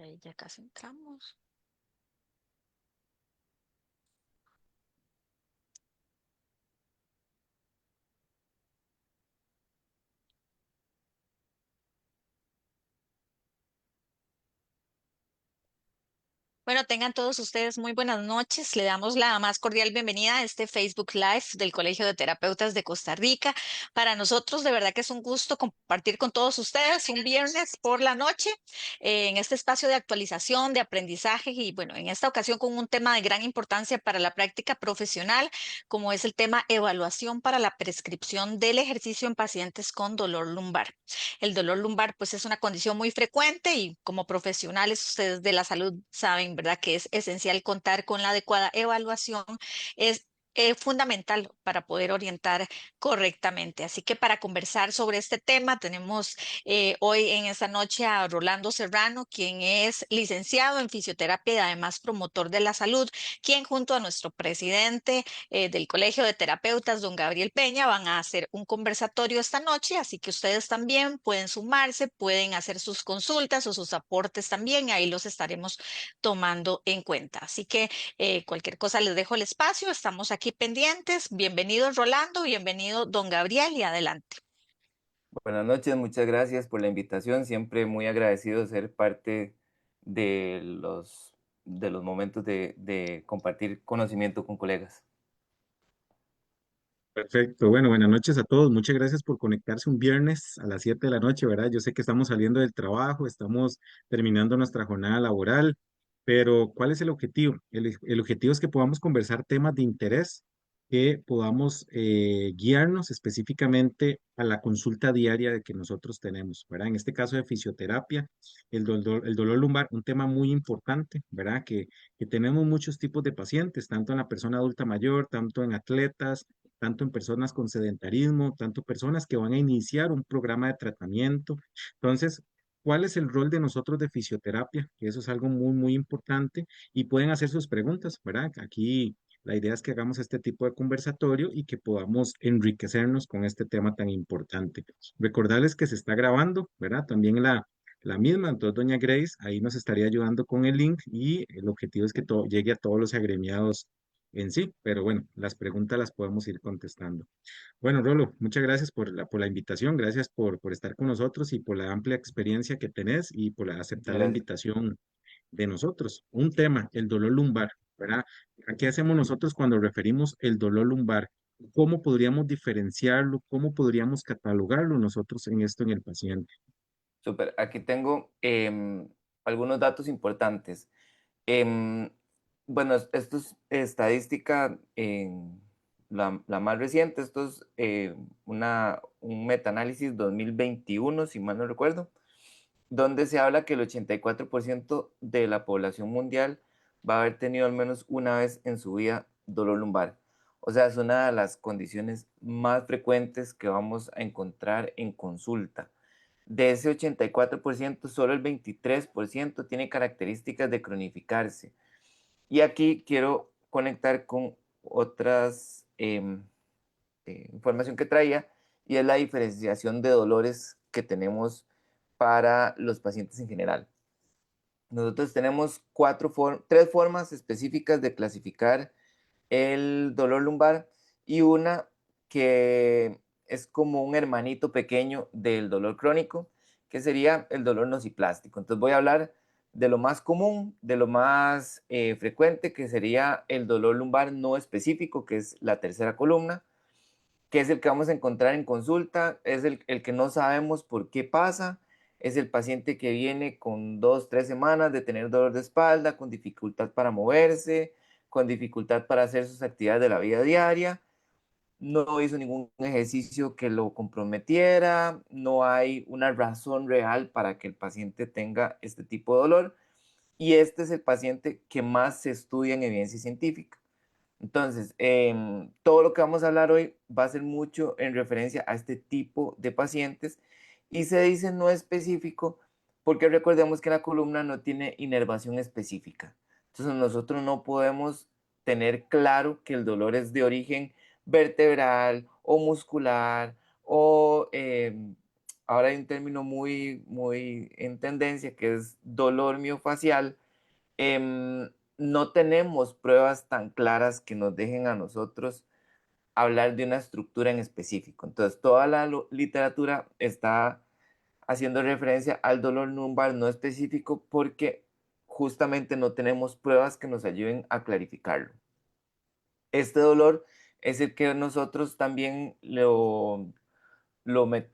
Ya casi entramos. Bueno, tengan todos ustedes muy buenas noches. Le damos la más cordial bienvenida a este Facebook Live del Colegio de Terapeutas de Costa Rica. Para nosotros, de verdad que es un gusto compartir con todos ustedes un viernes por la noche en este espacio de actualización, de aprendizaje y, bueno, en esta ocasión con un tema de gran importancia para la práctica profesional, como es el tema evaluación para la prescripción del ejercicio en pacientes con dolor lumbar. El dolor lumbar, pues, es una condición muy frecuente y como profesionales ustedes de la salud saben, ¿verdad?, que es esencial contar con la adecuada evaluación. Es fundamental para poder orientar correctamente. Así que para conversar sobre este tema tenemos hoy en esta noche a Rolando Serrano, quien es licenciado en fisioterapia y además promotor de la salud, quien junto a nuestro presidente del Colegio de Terapeutas, don Gabriel Peña, van a hacer un conversatorio esta noche, así que ustedes también pueden sumarse, pueden hacer sus consultas o sus aportes también, ahí los estaremos tomando en cuenta. Así que cualquier cosa les dejo el espacio, estamos aquí pendientes. Bienvenido Rolando, bienvenido don Gabriel y adelante. Buenas noches, muchas gracias por la invitación. Siempre muy agradecido de ser parte de los momentos de compartir conocimiento con colegas. Perfecto. Bueno, buenas noches a todos. Muchas gracias por conectarse un viernes a las 7 de la noche, ¿verdad? Yo sé que estamos saliendo del trabajo, estamos terminando nuestra jornada laboral, pero ¿cuál es el objetivo? El objetivo es que podamos conversar temas de interés, que podamos guiarnos específicamente a la consulta diaria de que nosotros tenemos, ¿verdad? En este caso de fisioterapia, el dolor lumbar, un tema muy importante, ¿verdad? Que tenemos muchos tipos de pacientes, tanto en la persona adulta mayor, tanto en atletas, tanto en personas con sedentarismo, tanto personas que van a iniciar un programa de tratamiento. Entonces, ¿cuál es el rol de nosotros de fisioterapia? Que eso es algo muy, muy importante y pueden hacer sus preguntas, ¿verdad? Aquí la idea es que hagamos este tipo de conversatorio y que podamos enriquecernos con este tema tan importante. Recordarles que se está grabando, ¿verdad? También la misma, entonces doña Grace ahí nos estaría ayudando con el link y el objetivo es que todo llegue a todos los agremiados en sí, pero bueno, las preguntas las podemos ir contestando. Bueno, Rolo, muchas gracias por la invitación, gracias por estar con nosotros y por la amplia experiencia que tenés y por Muchas aceptar la gracias. invitación de nosotros. Un tema, el dolor lumbar, ¿verdad? ¿Qué hacemos nosotros cuando referimos el dolor lumbar? ¿Cómo podríamos diferenciarlo? ¿Cómo podríamos catalogarlo nosotros en esto en el paciente? Súper. Aquí tengo algunos datos importantes. Em, bueno, esto es estadística, la más reciente. Esto es un metaanálisis 2021, si mal no recuerdo, donde se habla que el 84% de la población mundial va a haber tenido al menos una vez en su vida dolor lumbar. O sea, es una de las condiciones más frecuentes que vamos a encontrar en consulta. De ese 84%, solo el 23% tiene características de cronificarse. Y aquí quiero conectar con otras información que traía, y es la diferenciación de dolores que tenemos para los pacientes en general. Nosotros tenemos tres formas específicas de clasificar el dolor lumbar y una que es como un hermanito pequeño del dolor crónico, que sería el dolor nociplástico. Entonces voy a hablar de lo más común, de lo más frecuente, que sería el dolor lumbar no específico, que es la tercera columna, que es el que vamos a encontrar en consulta, es el que no sabemos por qué pasa, es el paciente que viene con 2, 3 semanas de tener dolor de espalda, con dificultad para moverse, con dificultad para hacer sus actividades de la vida diaria, no hizo ningún ejercicio que lo comprometiera, no hay una razón real para que el paciente tenga este tipo de dolor, y este es el paciente que más se estudia en evidencia científica. Entonces, todo lo que vamos a hablar hoy va a ser mucho en referencia a este tipo de pacientes, y se dice no específico porque recordemos que la columna no tiene inervación específica. Entonces, nosotros no podemos tener claro que el dolor es de origen vertebral o muscular o ahora hay un término muy en tendencia que es dolor miofacial. No tenemos pruebas tan claras que nos dejen a nosotros hablar de una estructura en específico. Entonces, toda la literatura está haciendo referencia al dolor lumbar no específico porque justamente no tenemos pruebas que nos ayuden a clarificarlo. Este dolor es el que nosotros también lo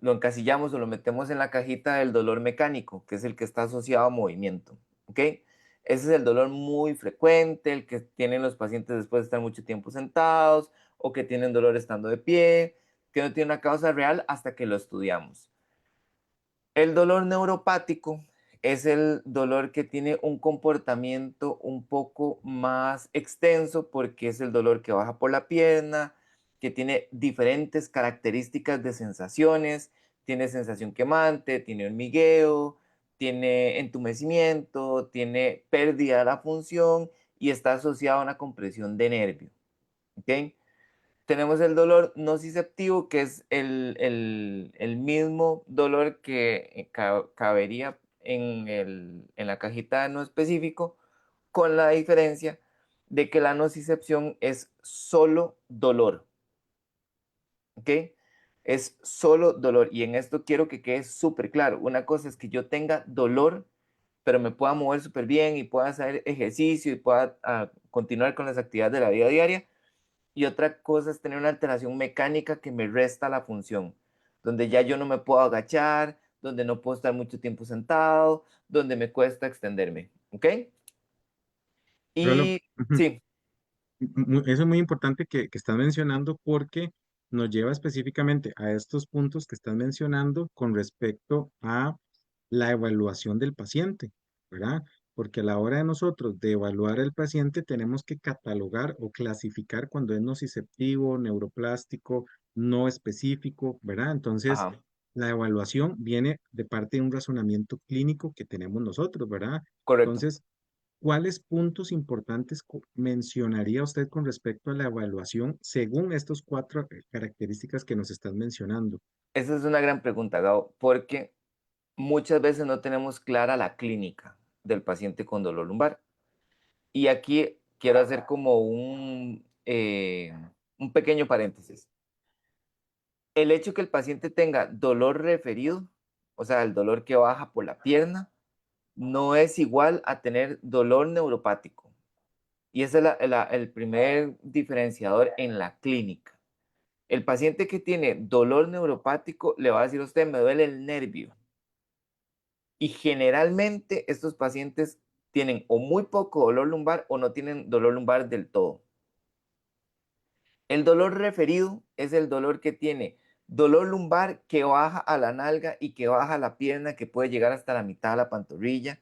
encasillamos o lo metemos en la cajita del dolor mecánico, que es el que está asociado a movimiento. ¿Ok? Ese es el dolor muy frecuente, el que tienen los pacientes después de estar mucho tiempo sentados o que tienen dolor estando de pie, que no tiene una causa real hasta que lo estudiamos. El dolor neuropático es el dolor que tiene un comportamiento un poco más extenso porque es el dolor que baja por la pierna, que tiene diferentes características de sensaciones, tiene sensación quemante, tiene hormigueo, tiene entumecimiento, tiene pérdida de la función y está asociado a una compresión de nervio. ¿Ok? Tenemos el dolor nociceptivo, que es el mismo dolor que cabería en la cajita no específico, con la diferencia de que la nocicepción es solo dolor, ¿ok? Es solo dolor. Y en esto quiero que quede súper claro. Una cosa es que yo tenga dolor, pero me pueda mover súper bien y pueda hacer ejercicio y pueda continuar con las actividades de la vida diaria, y otra cosa es tener una alteración mecánica que me resta la función, donde ya yo no me puedo agachar, donde no puedo estar mucho tiempo sentado, donde me cuesta extenderme. ¿Ok? Rolo, Y sí, eso es muy importante que estás mencionando porque nos lleva específicamente a estos puntos que estás mencionando con respecto a la evaluación del paciente, ¿verdad? Porque a la hora de nosotros de evaluar al paciente tenemos que catalogar o clasificar cuando es nociceptivo, neuroplástico, no específico, ¿verdad? Entonces, ajá, la evaluación viene de parte de un razonamiento clínico que tenemos nosotros, ¿verdad? correcto. Entonces, ¿cuáles puntos importantes mencionaría usted con respecto a la evaluación según estos cuatro características que nos están mencionando? Esa es una gran pregunta, Gao, porque muchas veces no tenemos clara la clínica del paciente con dolor lumbar. Y aquí quiero hacer como un pequeño paréntesis. El hecho que el paciente tenga dolor referido, o sea, el dolor que baja por la pierna, no es igual a tener dolor neuropático. Y ese es el primer diferenciador en la clínica. El paciente que tiene dolor neuropático le va a decir a usted, me duele el nervio. Y generalmente estos pacientes tienen o muy poco dolor lumbar o no tienen dolor lumbar del todo. El dolor referido es el dolor que tiene dolor lumbar que baja a la nalga y que baja a la pierna, que puede llegar hasta la mitad de la pantorrilla.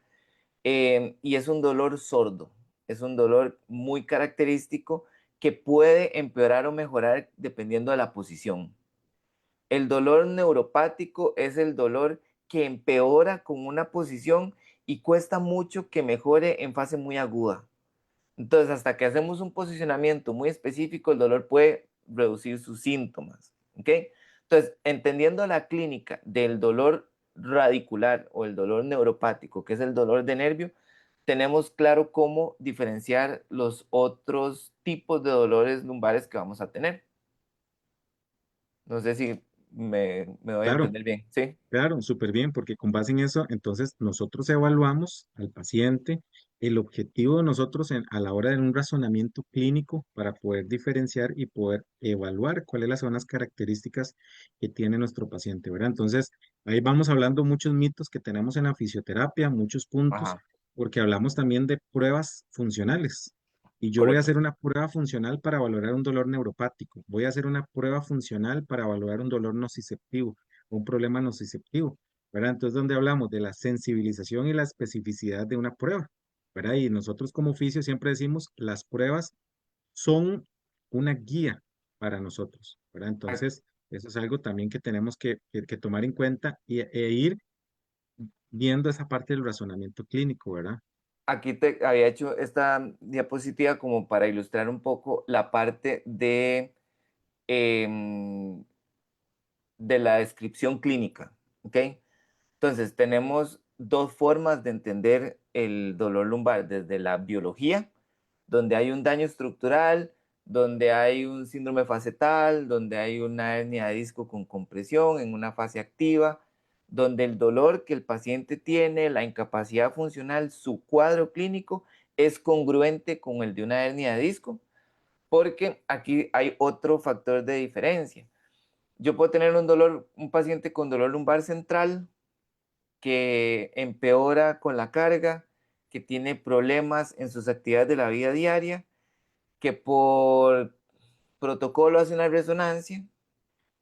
Y es un dolor sordo, es un dolor muy característico que puede empeorar o mejorar dependiendo de la posición. El dolor neuropático es el dolor que empeora con una posición y cuesta mucho que mejore en fase muy aguda. Entonces, hasta que hacemos un posicionamiento muy específico, el dolor puede reducir sus síntomas. ¿Ok? Entonces, entendiendo la clínica del dolor radicular o el dolor neuropático, que es el dolor de nervio, tenemos claro cómo diferenciar los otros tipos de dolores lumbares que vamos a tener. No sé si me doy a Claro, entender bien. ¿Sí? claro, súper bien, porque con base en eso, entonces nosotros evaluamos al paciente. El objetivo de nosotros a la hora de un razonamiento clínico para poder diferenciar y poder evaluar cuáles son las características que tiene nuestro paciente, ¿verdad? Entonces, ahí vamos hablando muchos mitos que tenemos en la fisioterapia, muchos puntos, Ajá, porque hablamos también de pruebas funcionales. Y yo voy a correcto. hacer una prueba funcional para valorar un dolor neuropático. Voy a hacer una prueba funcional para evaluar un dolor nociceptivo, un problema nociceptivo, ¿verdad? Entonces, donde hablamos de la sensibilización y la especificidad de una prueba, ¿verdad? Y nosotros como oficio siempre decimos, las pruebas son una guía para nosotros, ¿verdad? Entonces, eso es algo también que tenemos que tomar en cuenta e ir viendo esa parte del razonamiento clínico, ¿verdad? Aquí te había hecho esta diapositiva como para ilustrar un poco la parte em, de la descripción clínica. ¿ok? Entonces, tenemos dos formas de entender el dolor lumbar, desde la biología, donde hay un daño estructural, donde hay un síndrome facetal, donde hay una hernia de disco con compresión en una fase activa, donde el dolor que el paciente tiene, la incapacidad funcional, su cuadro clínico es congruente con el de una hernia de disco, porque aquí hay otro factor de diferencia. Yo puedo tener un paciente con dolor lumbar central que empeora con la carga, que tiene problemas en sus actividades de la vida diaria, que por protocolo hace una resonancia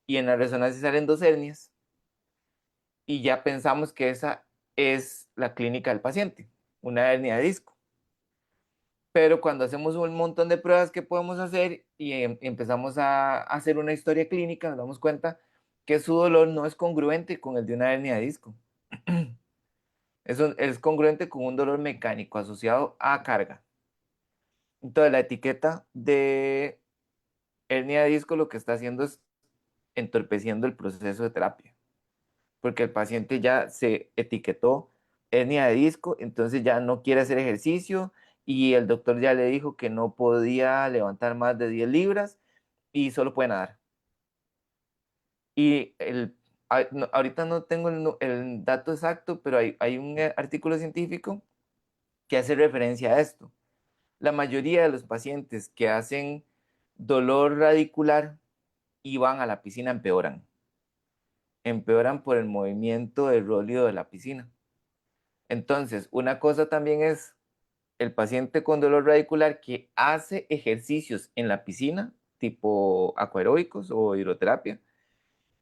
y en la resonancia salen dos hernias y ya pensamos que esa es la clínica del paciente, una hernia de disco. Pero cuando hacemos un montón de pruebas que podemos hacer y empezamos a hacer una historia clínica, nos damos cuenta que su dolor no es congruente con el de una hernia de disco. Eso es congruente con un dolor mecánico asociado a carga. Entonces, la etiqueta de hernia de disco lo que está haciendo es entorpeciendo el proceso de terapia, porque el paciente ya se etiquetó hernia de disco, entonces ya no quiere hacer ejercicio y el doctor ya le dijo que no podía levantar más de 10 libras y solo puede nadar. Y ahorita no tengo el dato exacto, pero hay un artículo científico que hace referencia a esto. La mayoría de los pacientes que hacen dolor radicular y van a la piscina empeoran. Empeoran por el movimiento del róleo de la piscina. Entonces, una cosa también es el paciente con dolor radicular que hace ejercicios en la piscina, tipo acuaróbicos o hidroterapia.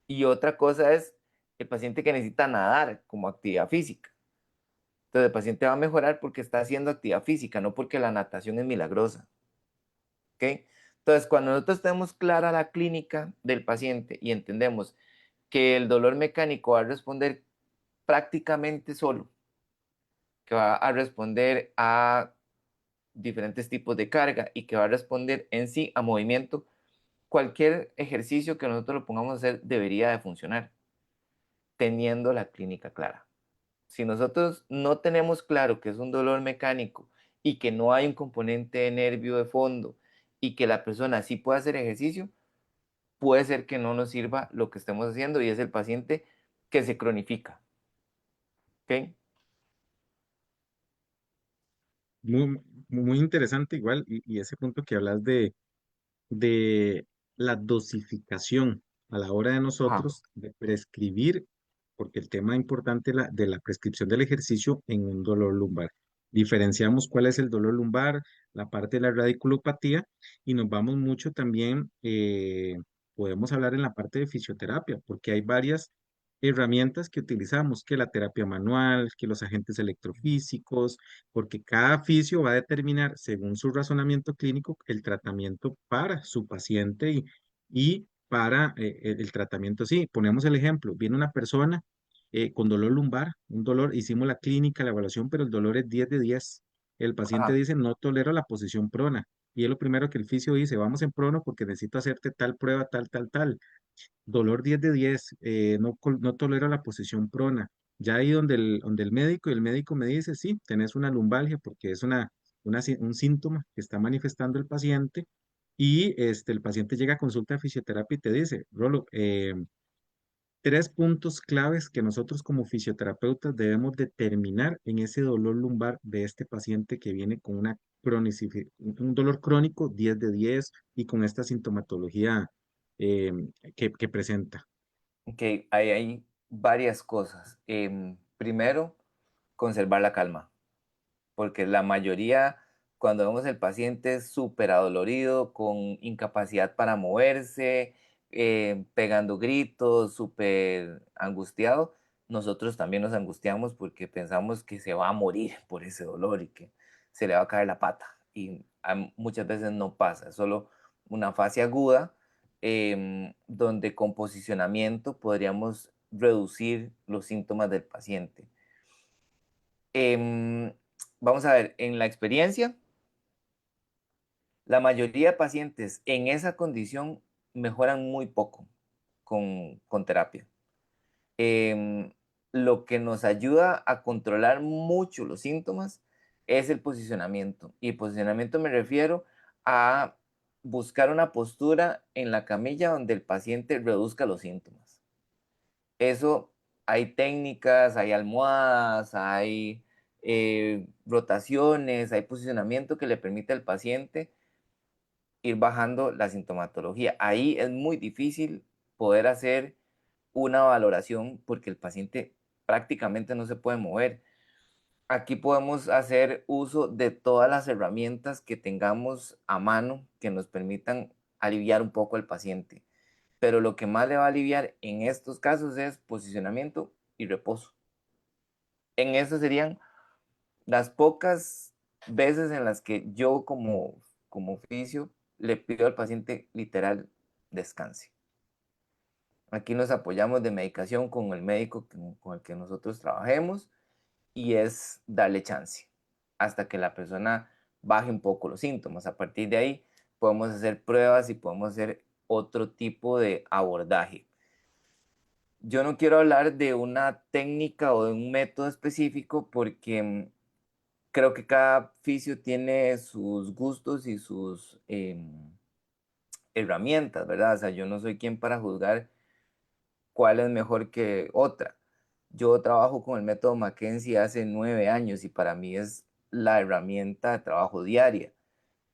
Y otra cosa es el paciente que necesita nadar como actividad física. Entonces, el paciente va a mejorar porque está haciendo actividad física, no porque la natación es milagrosa. ¿Ok? Entonces, cuando nosotros tenemos clara la clínica del paciente y entendemos que el dolor mecánico va a responder prácticamente solo, que va a responder a diferentes tipos de carga y que va a responder en sí a movimiento, cualquier ejercicio que nosotros lo pongamos a hacer debería de funcionar, teniendo la clínica clara. Si nosotros no tenemos claro que es un dolor mecánico y que no hay un componente de nervio de fondo y que la persona sí puede hacer ejercicio, puede ser que no nos sirva lo que estemos haciendo y es el paciente que se cronifica. ¿Ok? Muy, muy interesante igual, y ese punto que hablas de la dosificación a la hora de Ajá. nosotros de prescribir, porque el tema importante de la prescripción del ejercicio en un dolor lumbar. Diferenciamos cuál es el dolor lumbar, la parte de la radiculopatía, y nos vamos mucho también, podemos hablar en la parte de fisioterapia, porque hay varias herramientas que utilizamos, que la terapia manual, que los agentes electrofísicos, porque cada fisio va a determinar, según su razonamiento clínico, el tratamiento para su paciente y para el tratamiento. Sí, ponemos el ejemplo, viene una persona con dolor lumbar, un dolor, hicimos la clínica, la evaluación, pero el dolor es 10 de 10. El paciente Ajá. dice, no tolero la posición prona. Y es lo primero que el fisio dice, vamos en prono porque necesito hacerte tal prueba, tal, tal, tal. Dolor 10 de 10, no, no tolero la posición prona. Ya ahí donde el médico y el médico me dice, sí, tenés una lumbalgia porque es un síntoma que está manifestando el paciente y el paciente llega a consulta de fisioterapia y te dice, Rolo, tres puntos claves que nosotros como fisioterapeutas debemos determinar en ese dolor lumbar de este paciente que viene con un dolor crónico 10 de 10 y con esta sintomatología eh, que presenta. Ok, hay varias cosas. Primero, conservar la calma, porque la mayoría, cuando vemos el paciente súper adolorido, con incapacidad para moverse, pegando gritos, súper angustiado, nosotros también nos angustiamos porque pensamos que se va a morir por ese dolor y que se le va a caer la pata. Y muchas veces no pasa, es solo una fase aguda donde con posicionamiento podríamos reducir los síntomas del paciente. Em, Vamos a ver, en la experiencia, la mayoría de pacientes en esa condición mejoran muy poco con terapia. Em, lo que nos ayuda a controlar mucho los síntomas es el posicionamiento. Y posicionamiento me refiero a buscar una postura en la camilla donde el paciente reduzca los síntomas. Eso hay técnicas, hay almohadas, hay rotaciones, hay posicionamiento que le permite al paciente ir bajando la sintomatología. Ahí es muy difícil poder hacer una valoración porque el paciente prácticamente no se puede mover. Aquí podemos hacer uso de todas las herramientas que tengamos a mano que nos permitan aliviar un poco al paciente. Pero lo que más le va a aliviar en estos casos es posicionamiento y reposo. En eso serían las pocas veces en las que yo como oficio le pido al paciente literal descanse. Aquí nos apoyamos de medicación con el médico con el que nosotros trabajemos y es darle chance hasta que la persona baje un poco los síntomas. A partir de ahí podemos hacer pruebas y podemos hacer otro tipo de abordaje. Yo no quiero hablar de una técnica o de un método específico porque creo que cada fisio tiene sus gustos y sus herramientas, ¿verdad? O sea, yo no soy quien para juzgar cuál es mejor que otra. Yo trabajo con el método Mackenzie hace 9 años y para mí es la herramienta de trabajo diaria.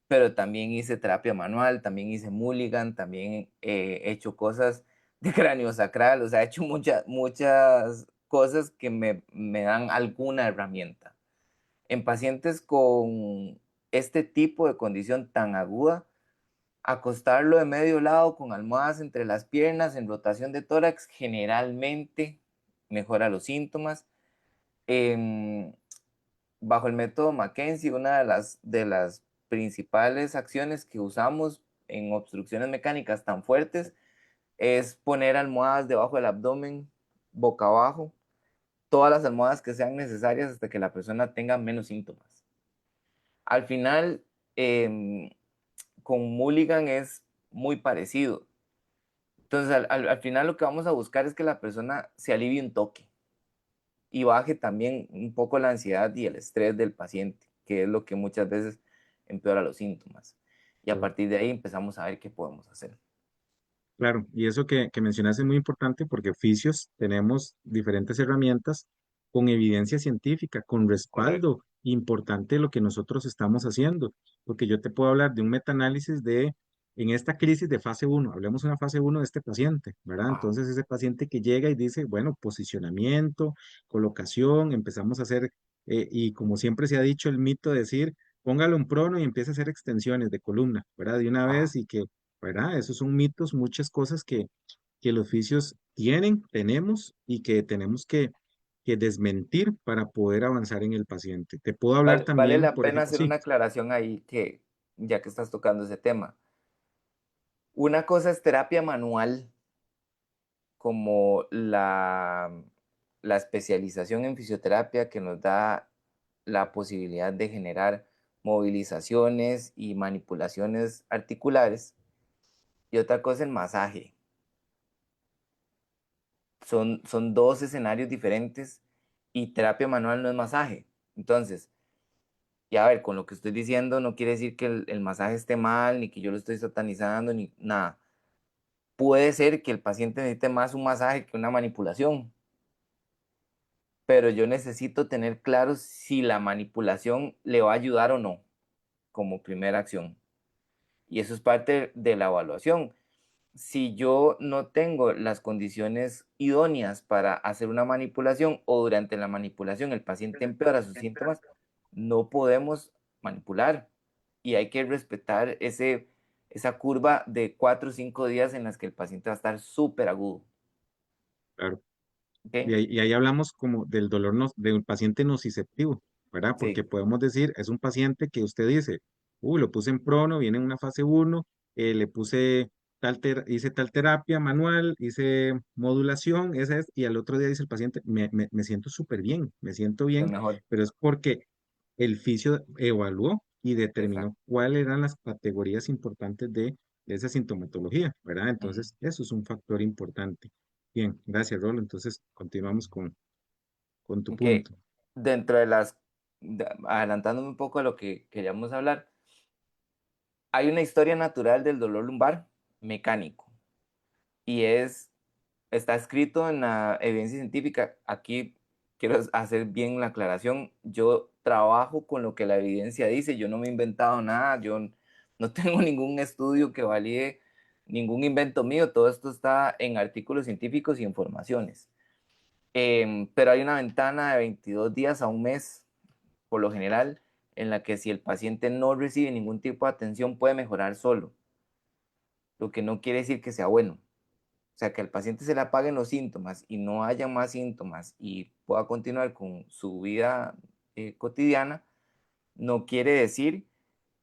Pero también hice terapia manual, también hice Mulligan, también he hecho cosas de cráneo sacral, o sea, he hecho muchas cosas que me dan alguna herramienta. En pacientes con este tipo de condición tan aguda, acostarlo de medio lado con almohadas entre las piernas en rotación de tórax generalmente mejora los síntomas. Em, bajo el método Mackenzie, una de las principales acciones que usamos en obstrucciones mecánicas tan fuertes es poner almohadas debajo del abdomen, boca abajo, todas las almohadas que sean necesarias hasta que la persona tenga menos síntomas. Al final, em, con Mulligan es muy parecido. Entonces, al final lo que vamos a buscar es que la persona se alivie un toque y baje también un poco la ansiedad y el estrés del paciente, que es lo que muchas veces empeora los síntomas. Y a partir de ahí empezamos a ver qué podemos hacer. Claro, y eso que mencionaste es muy importante porque oficios tenemos diferentes herramientas con evidencia científica, con Correcto. respaldo importante de lo que nosotros estamos haciendo, porque yo te puedo hablar de un metaanálisis en esta crisis de fase uno, hablemos de una fase uno de este paciente, ¿verdad? Ajá, Entonces ese paciente que llega y dice, bueno, posicionamiento, colocación, empezamos a hacer, y como siempre se ha dicho, el mito de decir, póngale un prono y empieza a hacer extensiones de columna, ¿verdad? De una ajá. vez y que ¿verdad? Esos son mitos, muchas cosas que los fisios tienen, tenemos y que tenemos que desmentir para poder avanzar en el paciente. Te puedo hablar Vale también, la por pena ejemplo, hacer sí, una aclaración ahí que, ya que estás tocando ese tema. Una cosa es terapia manual, como la especialización en fisioterapia que nos da la posibilidad de generar movilizaciones y manipulaciones articulares. Y otra cosa el masaje. Son dos escenarios diferentes y terapia manual no es masaje. Entonces, y a ver, con lo que estoy diciendo no quiere decir que el masaje esté mal, ni que yo lo estoy satanizando, ni nada. Puede ser que el paciente necesite más un masaje que una manipulación, pero yo necesito tener claro si la manipulación le va a ayudar o no como primera acción. Y eso es parte de la evaluación. Si yo no tengo las condiciones idóneas para hacer una manipulación o durante la manipulación el paciente empeora sus síntomas, no podemos manipular y hay que respetar esa curva de 4 o 5 días en las que el paciente va a estar súper agudo. claro. ¿Ok? Y ahí hablamos como del dolor del paciente nociceptivo, ¿verdad? Porque Sí, podemos decir, es un paciente que usted dice, uy, lo puse en prono, viene en una fase uno, le puse hice tal terapia manual, hice modulación, esa es, y al otro día dice el paciente, me siento súper bien, me siento es bien, mejor. pero es porque el fisio evaluó y Exacto. determinó cuáles eran las categorías importantes de esa sintomatología, ¿verdad? Ujú. Entonces, eso es un factor importante. Bien, gracias, Rolo. Entonces, continuamos con tu Que punto. dentro de adelantándome un poco a lo que queríamos hablar, hay una historia natural del dolor lumbar mecánico y está escrito en la evidencia científica. Aquí quiero hacer bien la aclaración. Yo trabajo con lo que la evidencia dice. Yo no me he inventado nada. Yo no tengo ningún estudio que valide ningún invento mío. Todo esto está en artículos científicos y informaciones. Pero hay una ventana de 22 días a un mes, por lo general, en la que si el paciente no recibe ningún tipo de atención puede mejorar solo, lo que no quiere decir que sea bueno. O sea, que al paciente se le apaguen los síntomas y no haya más síntomas y pueda continuar con su vida cotidiana, no quiere decir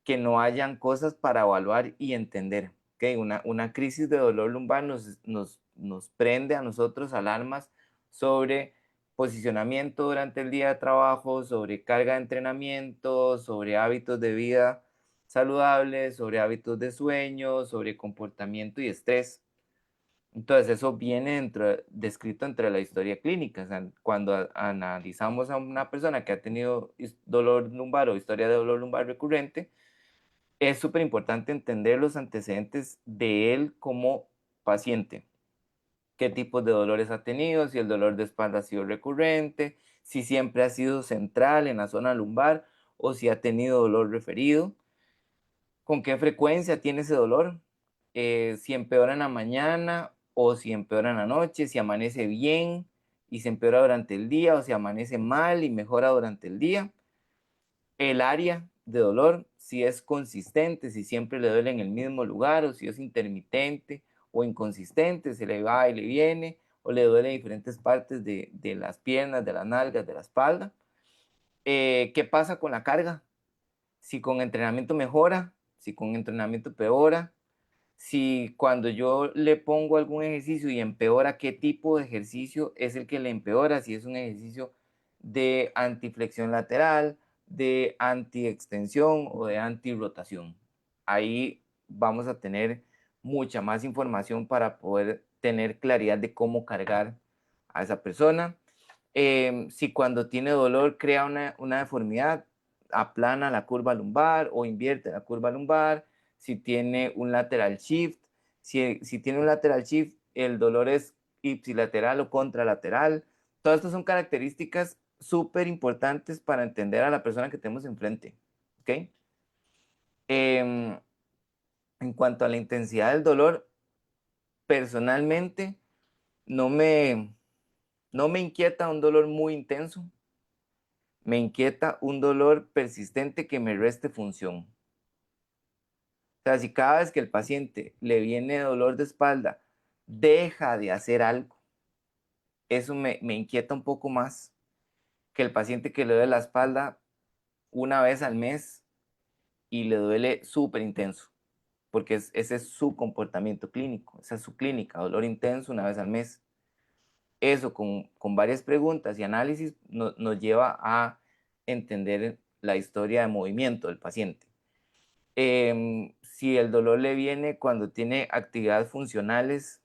que no hayan cosas para evaluar y entender. ¿Okay? Una crisis de dolor lumbar nos prende a nosotros alarmas sobre posicionamiento durante el día de trabajo, sobre carga de entrenamiento, sobre hábitos de vida saludables, sobre hábitos de sueño, sobre comportamiento y estrés. Entonces, eso viene descrito entre la historia clínica. O sea, cuando analizamos a una persona que ha tenido dolor lumbar o historia de dolor lumbar recurrente, es súper importante entender los antecedentes de él como paciente. Qué tipos de dolores ha tenido, si el dolor de espalda ha sido recurrente, si siempre ha sido central en la zona lumbar o si ha tenido dolor referido, con qué frecuencia tiene ese dolor, si empeora en la mañana o si empeora en la noche, si amanece bien y se empeora durante el día o si amanece mal y mejora durante el día, el área de dolor, si es consistente, si siempre le duele en el mismo lugar o si es intermitente o inconsistente, se le va y le viene o le duele en diferentes partes de las piernas, de las nalgas, de la espalda. ¿Qué pasa con la carga? Si con entrenamiento mejora, si con entrenamiento peora, si cuando yo le pongo algún ejercicio y empeora, qué tipo de ejercicio es el que le empeora, si es un ejercicio de antiflexión lateral, de antiextensión o de antirrotación. Ahí vamos a tener mucha más información para poder tener claridad de cómo cargar a esa persona. Si cuando tiene dolor crea una deformidad, aplana la curva lumbar o invierte la curva lumbar. Si tiene un lateral shift, si tiene un lateral shift, el dolor es ipsilateral o contralateral. Todas estas son características súper importantes para entender a la persona que tenemos enfrente. ¿Ok? Em, en cuanto a la intensidad del dolor, personalmente no me, no me inquieta un dolor muy intenso. Me inquieta un dolor persistente que me reste función. O sea, si cada vez que el paciente le viene dolor de espalda, deja de hacer algo, eso me inquieta un poco más que el paciente que le duele la espalda una vez al mes y le duele súper intenso, porque ese es su comportamiento clínico, esa es su clínica, dolor intenso una vez al mes. Eso con varias preguntas y análisis nos lleva a entender la historia de movimiento del paciente. Si el dolor le viene cuando tiene actividades funcionales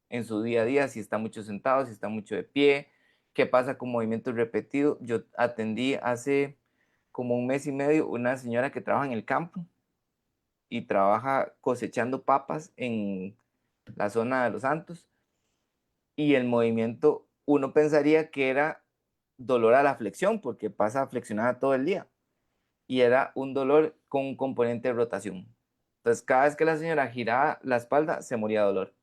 en su día a día, si está mucho sentado, si está mucho de pie, qué pasa con movimientos repetidos. Yo atendí hace como un mes y medio una señora que trabaja en el campo y trabaja cosechando papas en la zona de Los Santos y el movimiento uno pensaría que era dolor a la flexión porque pasa flexionada todo el día y era un dolor con un componente de rotación. Entonces, cada vez que la señora giraba la espalda, se moría de dolor.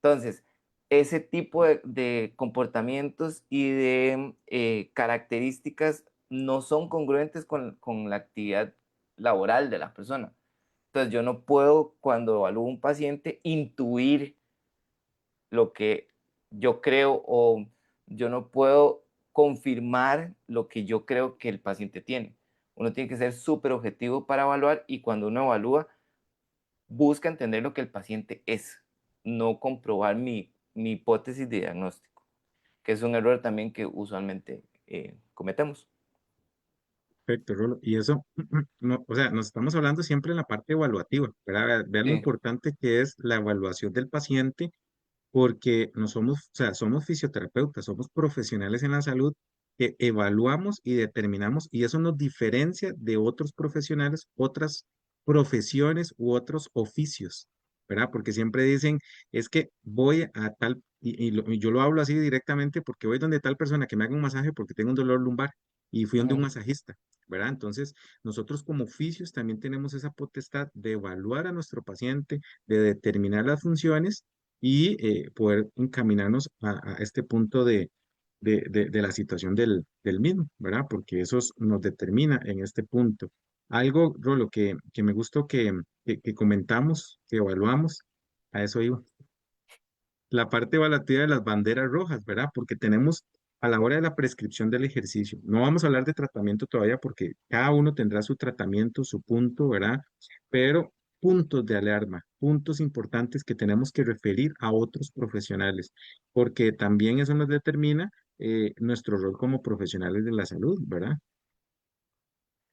Entonces, ese tipo de comportamientos y de características no son congruentes con la actividad laboral de la persona. Entonces, yo no puedo, cuando evalúo un paciente, intuir lo que yo creo o yo no puedo confirmar lo que yo creo que el paciente tiene. Uno tiene que ser súper objetivo para evaluar y cuando uno evalúa, busca entender lo que el paciente es, no comprobar mi hipótesis de diagnóstico, que es un error también que usualmente cometemos. Perfecto, Rolo. Y eso, no, o sea, nos estamos hablando siempre en la parte evaluativa, ¿verdad? Ver lo Sí, importante que es la evaluación del paciente porque no somos, o sea, somos fisioterapeutas, somos profesionales en la salud que evaluamos y determinamos, y eso nos diferencia de otros profesionales, otras profesiones u otros oficios, ¿verdad? Porque siempre dicen, es que voy a tal, y yo lo hablo así directamente porque voy donde tal persona que me haga un masaje porque tengo un dolor lumbar y fui donde un Ujú. masajista, ¿verdad? Entonces, nosotros como oficios también tenemos esa potestad de evaluar a nuestro paciente, de determinar las funciones y poder encaminarnos a este punto de la situación del mismo, ¿verdad? Porque nos determina en este punto. Algo, Rolo, que me gustó que comentamos, que evaluamos, a eso iba la parte evaluativa de las banderas rojas, ¿verdad? Porque tenemos a la hora de la prescripción del ejercicio, no vamos a hablar de tratamiento todavía porque cada uno tendrá su tratamiento, su punto, ¿verdad? Pero puntos de alarma, puntos importantes que tenemos que referir a otros profesionales, porque también eso nos determina nuestro rol como profesionales de la salud, ¿verdad?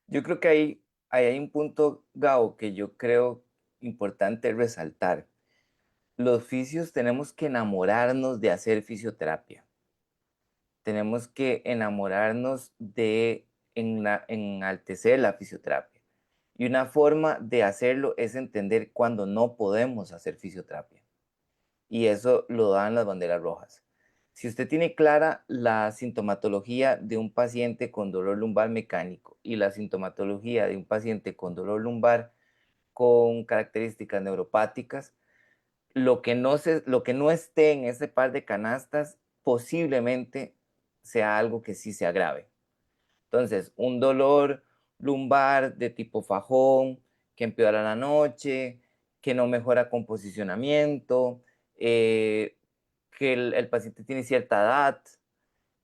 Yo creo que ahí hay un punto, Gao, que yo creo importante resaltar. Los fisios tenemos que enamorarnos de hacer fisioterapia. Tenemos que enamorarnos de enaltecer la fisioterapia. Y una forma de hacerlo es entender cuando no podemos hacer fisioterapia. Y eso lo dan las banderas rojas. Si usted tiene clara la sintomatología de un paciente con dolor lumbar mecánico y la sintomatología de un paciente con dolor lumbar con características neuropáticas, lo que no esté en ese par de canastas posiblemente sea algo que sí se agrave. Entonces, un dolor lumbar de tipo fajón, que empeora la noche, que no mejora con posicionamiento, eh, que el paciente tiene cierta edad,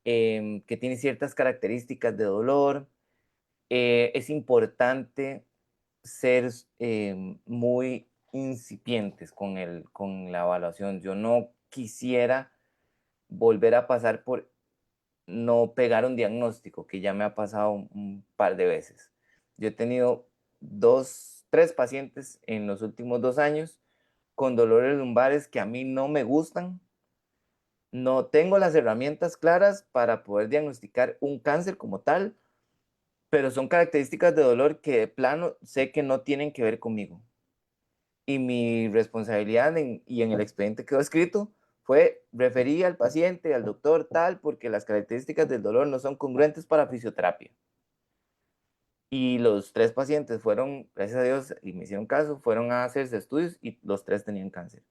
que tiene ciertas características de dolor. Es importante ser muy incipientes con la evaluación. Yo no quisiera volver a pasar por no pegar un diagnóstico, que ya me ha pasado un par de veces. Yo he tenido tres pacientes en los últimos 2 años con dolores lumbares que a mí no me gustan. No tengo las herramientas claras para poder diagnosticar un cáncer como tal, pero son características de dolor que de plano sé que no tienen que ver conmigo. Y mi responsabilidad y en el expediente quedó escrito fue referir al paciente, al doctor tal, porque las características del dolor no son congruentes para fisioterapia. Y los tres pacientes fueron, gracias a Dios, y me hicieron caso, fueron a hacerse estudios y los tres tenían cáncer.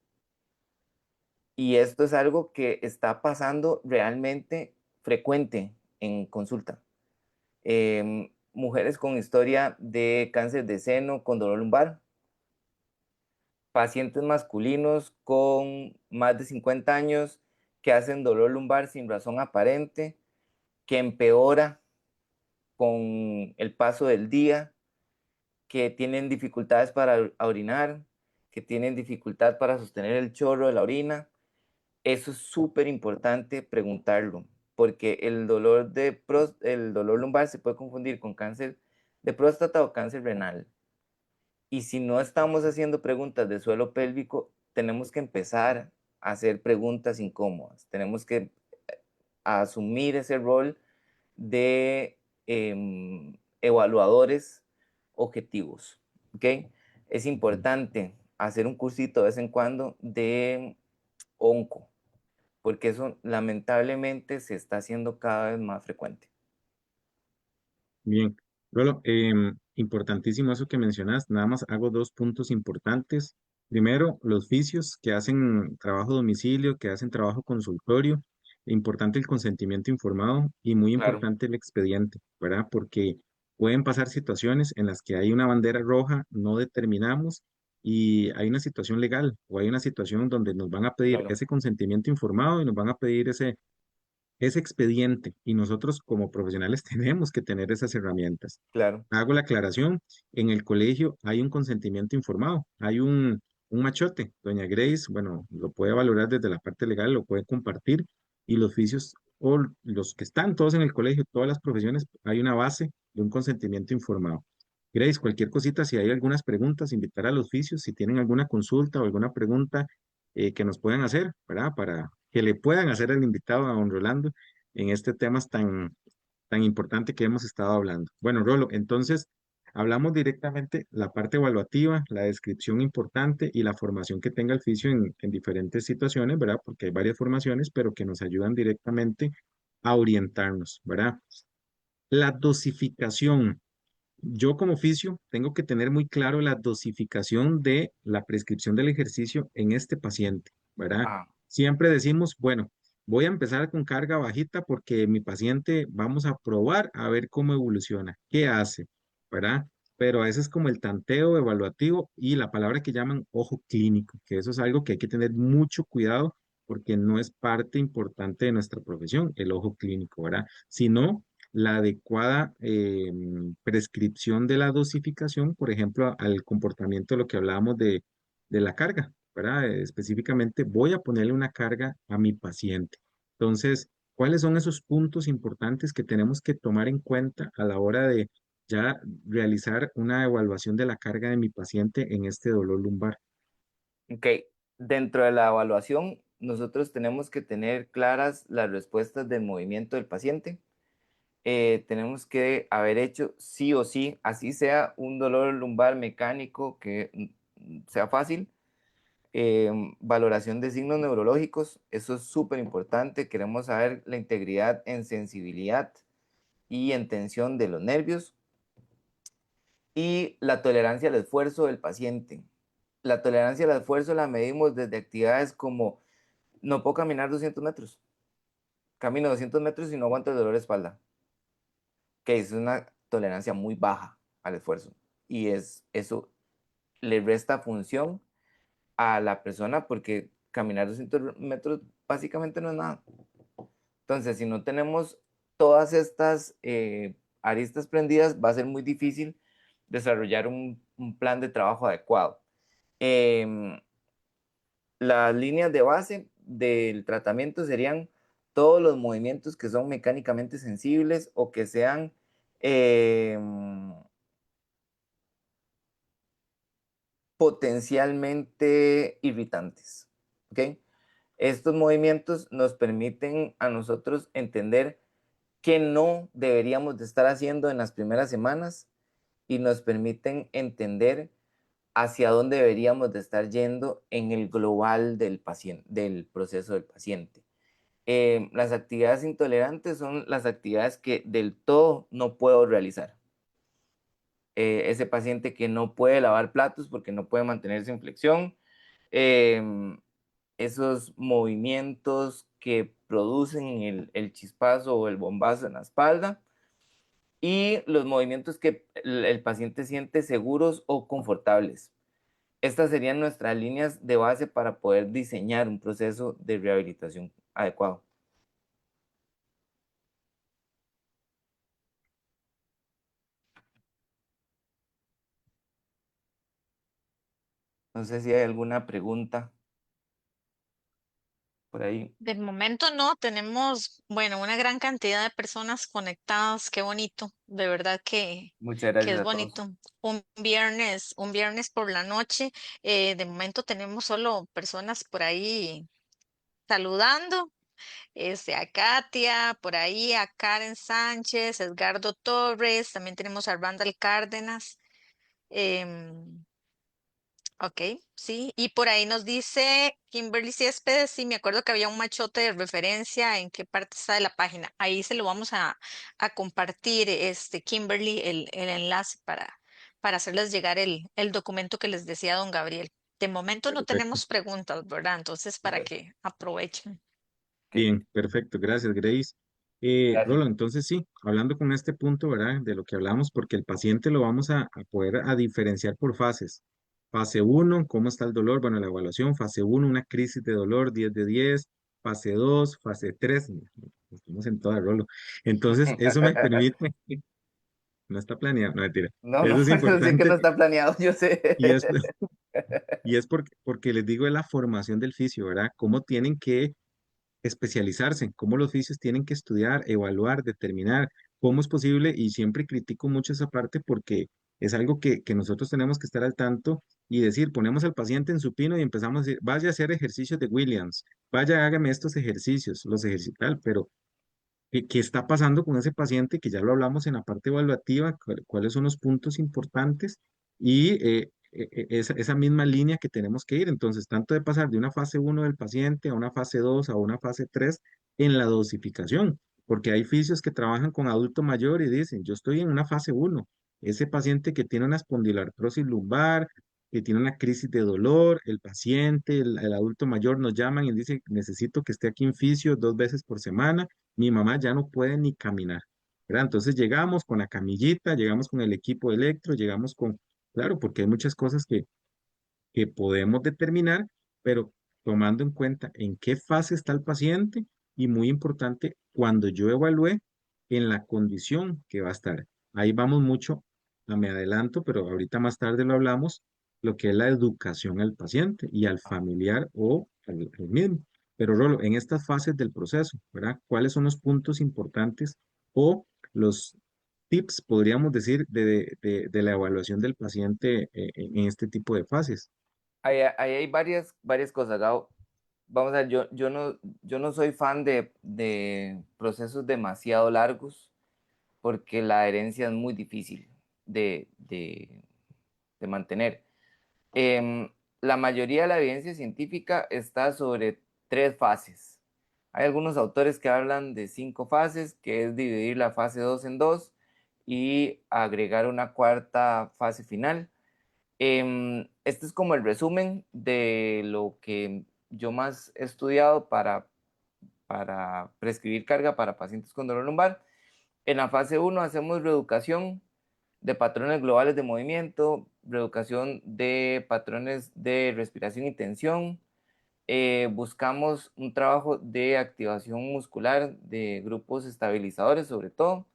Y esto es algo que está pasando realmente frecuente en consulta. Mujeres con historia de cáncer de seno con dolor lumbar, pacientes masculinos con más de 50 años que hacen dolor lumbar sin razón aparente, que empeora con el paso del día, que tienen dificultades para orinar, que tienen dificultad para sostener el chorro de la orina. Eso es súper importante preguntarlo, porque el dolor lumbar se puede confundir con cáncer de próstata o cáncer renal. Y si no estamos haciendo preguntas de suelo pélvico, tenemos que empezar a hacer preguntas incómodas. Tenemos que asumir ese rol de evaluadores objetivos. ¿Ok? Es importante hacer un cursito de vez en cuando de onco, porque eso lamentablemente se está haciendo cada vez más frecuente. Bien, Rolo, importantísimo eso que mencionas. Nada más hago dos puntos importantes. Primero, los fisios que hacen trabajo a domicilio, que hacen trabajo consultorio. Importante el consentimiento informado y muy Claro, importante el expediente, ¿verdad? Porque pueden pasar situaciones en las que hay una bandera roja, no determinamos y hay una situación legal o hay una situación donde nos van a pedir claro, ese consentimiento informado y nos van a pedir ese expediente y nosotros como profesionales tenemos que tener esas herramientas. claro, Hago la aclaración, en el colegio hay un consentimiento informado, hay un machote. Doña Grace, bueno, lo puede valorar desde la parte legal, lo puede compartir y los oficios o los que están todos en el colegio, todas las profesiones, hay una base de un consentimiento informado. Grace, cualquier cosita, si hay algunas preguntas, invitar a los oficios, si tienen alguna consulta o alguna pregunta, que nos puedan hacer, ¿verdad? Para que le puedan hacer al invitado, a don Rolando, en este tema tan importante que hemos estado hablando. Bueno, Rolo, entonces hablamos directamente la parte evaluativa, la descripción importante y la formación que tenga el fisio en diferentes situaciones, ¿verdad? Porque hay varias formaciones, pero que nos ayudan directamente a orientarnos, ¿verdad? La dosificación. Yo como oficio tengo que tener muy claro la dosificación de la prescripción del ejercicio en este paciente, ¿verdad? Ah, Siempre decimos, bueno, voy a empezar con carga bajita porque mi paciente vamos a probar a ver cómo evoluciona, qué hace, ¿verdad? Pero ese es como el tanteo evaluativo y la palabra que llaman ojo clínico, que eso es algo que hay que tener mucho cuidado porque no es parte importante de nuestra profesión, el ojo clínico, ¿verdad? Si no, la adecuada prescripción de la dosificación, por ejemplo, al comportamiento de lo que hablábamos de la carga, ¿verdad? Específicamente, voy a ponerle una carga a mi paciente. Entonces, ¿cuáles son esos puntos importantes que tenemos que tomar en cuenta a la hora de ya realizar una evaluación de la carga de mi paciente en este dolor lumbar? ok. Dentro de la evaluación, nosotros tenemos que tener claras las respuestas del movimiento del paciente. Tenemos que haber hecho sí o sí, así sea un dolor lumbar mecánico que sea fácil. Valoración de signos neurológicos, eso es súper importante. Queremos saber la integridad en sensibilidad y en tensión de los nervios y la tolerancia al esfuerzo del paciente. La tolerancia al esfuerzo la medimos desde actividades como no puedo caminar 200 metros, camino 200 metros y no aguanto el dolor de espalda, que es una tolerancia muy baja al esfuerzo y eso le resta función a la persona porque caminar 200 metros básicamente no es nada. Entonces, si no tenemos todas estas aristas prendidas, va a ser muy difícil desarrollar un plan de trabajo adecuado. Em, las líneas de base del tratamiento serían todos los movimientos que son mecánicamente sensibles o que sean potencialmente irritantes. ¿Ok? Estos movimientos nos permiten a nosotros entender qué no deberíamos de estar haciendo en las primeras semanas y nos permiten entender hacia dónde deberíamos de estar yendo en el global del paciente, del proceso del paciente. Las actividades intolerantes son las actividades que del todo no puedo realizar. Ese paciente que no puede lavar platos porque no puede mantenerse en flexión, em, esos movimientos que producen el chispazo o el bombazo en la espalda y los movimientos que el paciente siente seguros o confortables. Estas serían nuestras líneas de base para poder diseñar un proceso de rehabilitación adecuado. No sé si hay alguna pregunta por ahí. De momento no, tenemos, bueno, una gran cantidad de personas conectadas, qué bonito, de verdad Muchas que gracias es a todos. bonito. Un viernes por la noche, de momento tenemos solo personas por ahí saludando, a Katia, por ahí, a Karen Sánchez, Edgardo Torres, también tenemos a Randall Cárdenas. em, Ok, sí. Y por ahí nos dice Kimberly Céspedes, sí, me acuerdo que había un machote de referencia en qué parte está de la página. Ahí se lo vamos a compartir, Kimberly, el enlace para hacerles llegar el documento que les decía don Gabriel. De momento no Perfecto. tenemos preguntas, ¿verdad? Entonces, para Súper. que aprovechen. Ok, Bien, perfecto, gracias, Grace. gracias. Rolo, entonces sí, hablando con este punto, ¿verdad? De lo que hablamos, porque el paciente lo vamos a poder a diferenciar por fases. Fase uno, ¿cómo está el dolor? Bueno, la evaluación, fase uno, una crisis de dolor, 10 de 10. Fase 2, fase 3, estamos en toda, Rolo. Entonces, eso me permite, no está planeado, no mentira, No, no, eso es yo sé que no importante está planeado, yo sé. y es, y es porque les digo de la formación del fisio, ¿verdad? Cómo tienen que especializarse, cómo los fisios tienen que estudiar, evaluar, determinar cómo es posible y siempre critico mucho esa parte porque Es algo que nosotros tenemos que estar al tanto y decir, ponemos al paciente en supino y empezamos a decir, vaya a hacer ejercicios de Williams, vaya, hágame estos ejercicios, los ejercitar, pero ¿qué está pasando con ese paciente? Que ya lo hablamos en la parte evaluativa, cuáles son los puntos importantes y esa misma línea que tenemos que ir. Entonces, tanto de pasar de una fase uno del paciente a una fase 2 a una fase 3 en la dosificación, porque hay fisios que trabajan con adulto mayor y dicen, yo estoy en una fase uno. Ese paciente que tiene una espondiloartrosis lumbar, que tiene una crisis de dolor, el paciente, el adulto mayor nos llaman y dicen, necesito que esté aquí en fisio 2 veces por semana, mi mamá ya no puede ni caminar, ¿verdad? Entonces llegamos con la camillita, llegamos con el equipo electro, llegamos con, claro, porque hay muchas cosas que podemos determinar, pero tomando en cuenta en qué fase está el paciente y muy importante, cuando yo evalúe en la condición que va a estar. Ahí vamos mucho, me adelanto, pero ahorita más tarde lo hablamos, lo que es la educación al paciente y al familiar o al mismo. Pero Rolo, en estas fases del proceso, ¿verdad? ¿Cuáles son los puntos importantes o los tips, podríamos decir, de la evaluación del paciente en este tipo de fases? Ahí hay varias cosas, Gabo. Vamos a ver, yo no soy fan de procesos demasiado largos porque la adherencia es muy difícil de mantener. La mayoría de la evidencia científica está sobre 3 fases. Hay algunos autores que hablan de 5 fases, que es dividir la fase 2 en dos y agregar una cuarta fase final. Este es como el resumen de lo que yo más he estudiado para prescribir carga para pacientes con dolor lumbar. En la fase uno hacemos reeducación de patrones globales de movimiento, reeducación de patrones de respiración y tensión. Buscamos un trabajo de activación muscular de grupos estabilizadores sobre todo.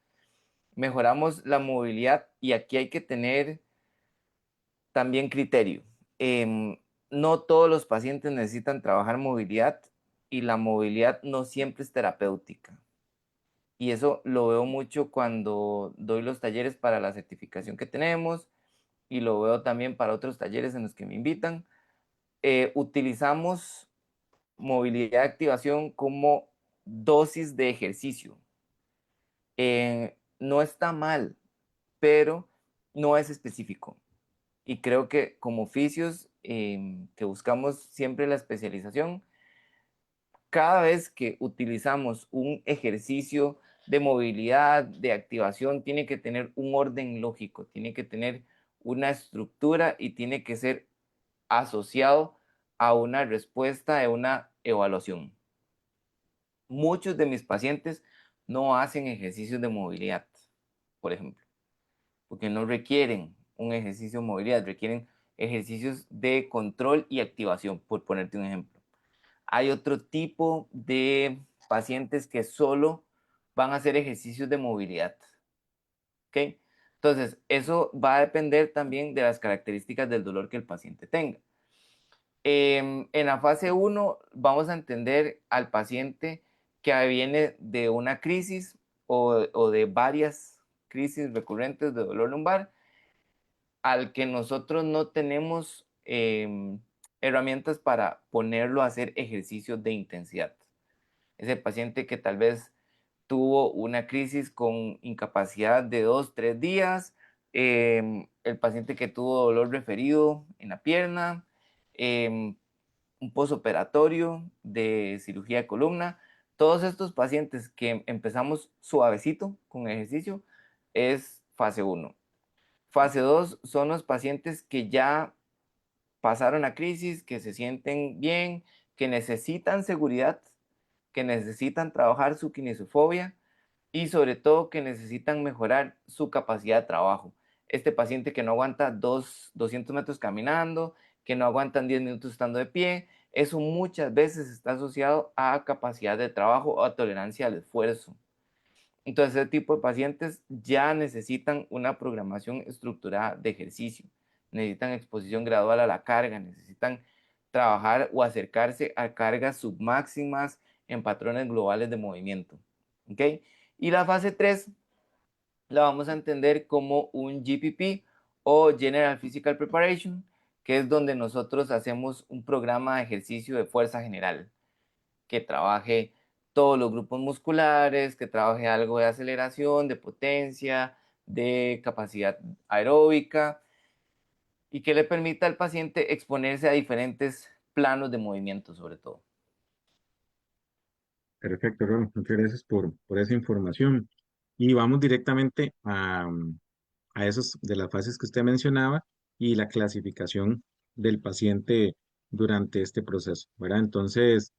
Mejoramos la movilidad y aquí hay que tener también criterio. No todos los pacientes necesitan trabajar movilidad y la movilidad no siempre es terapéutica. Y eso lo veo mucho cuando doy los talleres para la certificación que tenemos y lo veo también para otros talleres en los que me invitan. Utilizamos movilidad y activación como dosis de ejercicio. No está mal, pero no es específico. Y creo que como oficios que buscamos siempre la especialización, cada vez que utilizamos un ejercicio de movilidad, de activación, tiene que tener un orden lógico, tiene que tener una estructura y tiene que ser asociado a una respuesta de una evaluación. Muchos de mis pacientes no hacen ejercicios de movilidad, por ejemplo, porque no requieren un ejercicio de movilidad, requieren ejercicios de control y activación, por ponerte un ejemplo. Hay otro tipo de pacientes que solo van a hacer ejercicios de movilidad. ¿Ok? Entonces, eso va a depender también de las características del dolor que el paciente tenga. En la fase 1 vamos a entender al paciente que viene de una crisis o de varias crisis recurrentes de dolor lumbar, al que nosotros no tenemos herramientas para ponerlo a hacer ejercicios de intensidad. Ese paciente que tal vez tuvo una crisis con incapacidad de 2, 3 días, el paciente que tuvo dolor referido en la pierna, un posoperatorio de cirugía de columna. Todos estos pacientes que empezamos suavecito con ejercicio es fase 1. Fase 2 son los pacientes que ya pasaron la crisis, que se sienten bien, que necesitan seguridad, que necesitan trabajar su kinesiofobia y sobre todo que necesitan mejorar su capacidad de trabajo. Este paciente que no aguanta 200 metros caminando, que no aguantan 10 minutos estando de pie, eso muchas veces está asociado a capacidad de trabajo o a tolerancia al esfuerzo. Entonces, ese tipo de pacientes ya necesitan una programación estructurada de ejercicio, necesitan exposición gradual a la carga, necesitan trabajar o acercarse a cargas submáximas en patrones globales de movimiento. ¿Ok? Y la fase 3 la vamos a entender como un GPP o General Physical Preparation, que es donde nosotros hacemos un programa de ejercicio de fuerza general, que trabaje todos los grupos musculares, que trabaje algo de aceleración, de potencia, de capacidad aeróbica y que le permita al paciente exponerse a diferentes planos de movimiento sobre todo. Perfecto, Ronald. Muchas gracias por esa información. Y vamos directamente a esos de las fases que usted mencionaba y la clasificación del paciente durante este proceso, ¿verdad? Entonces,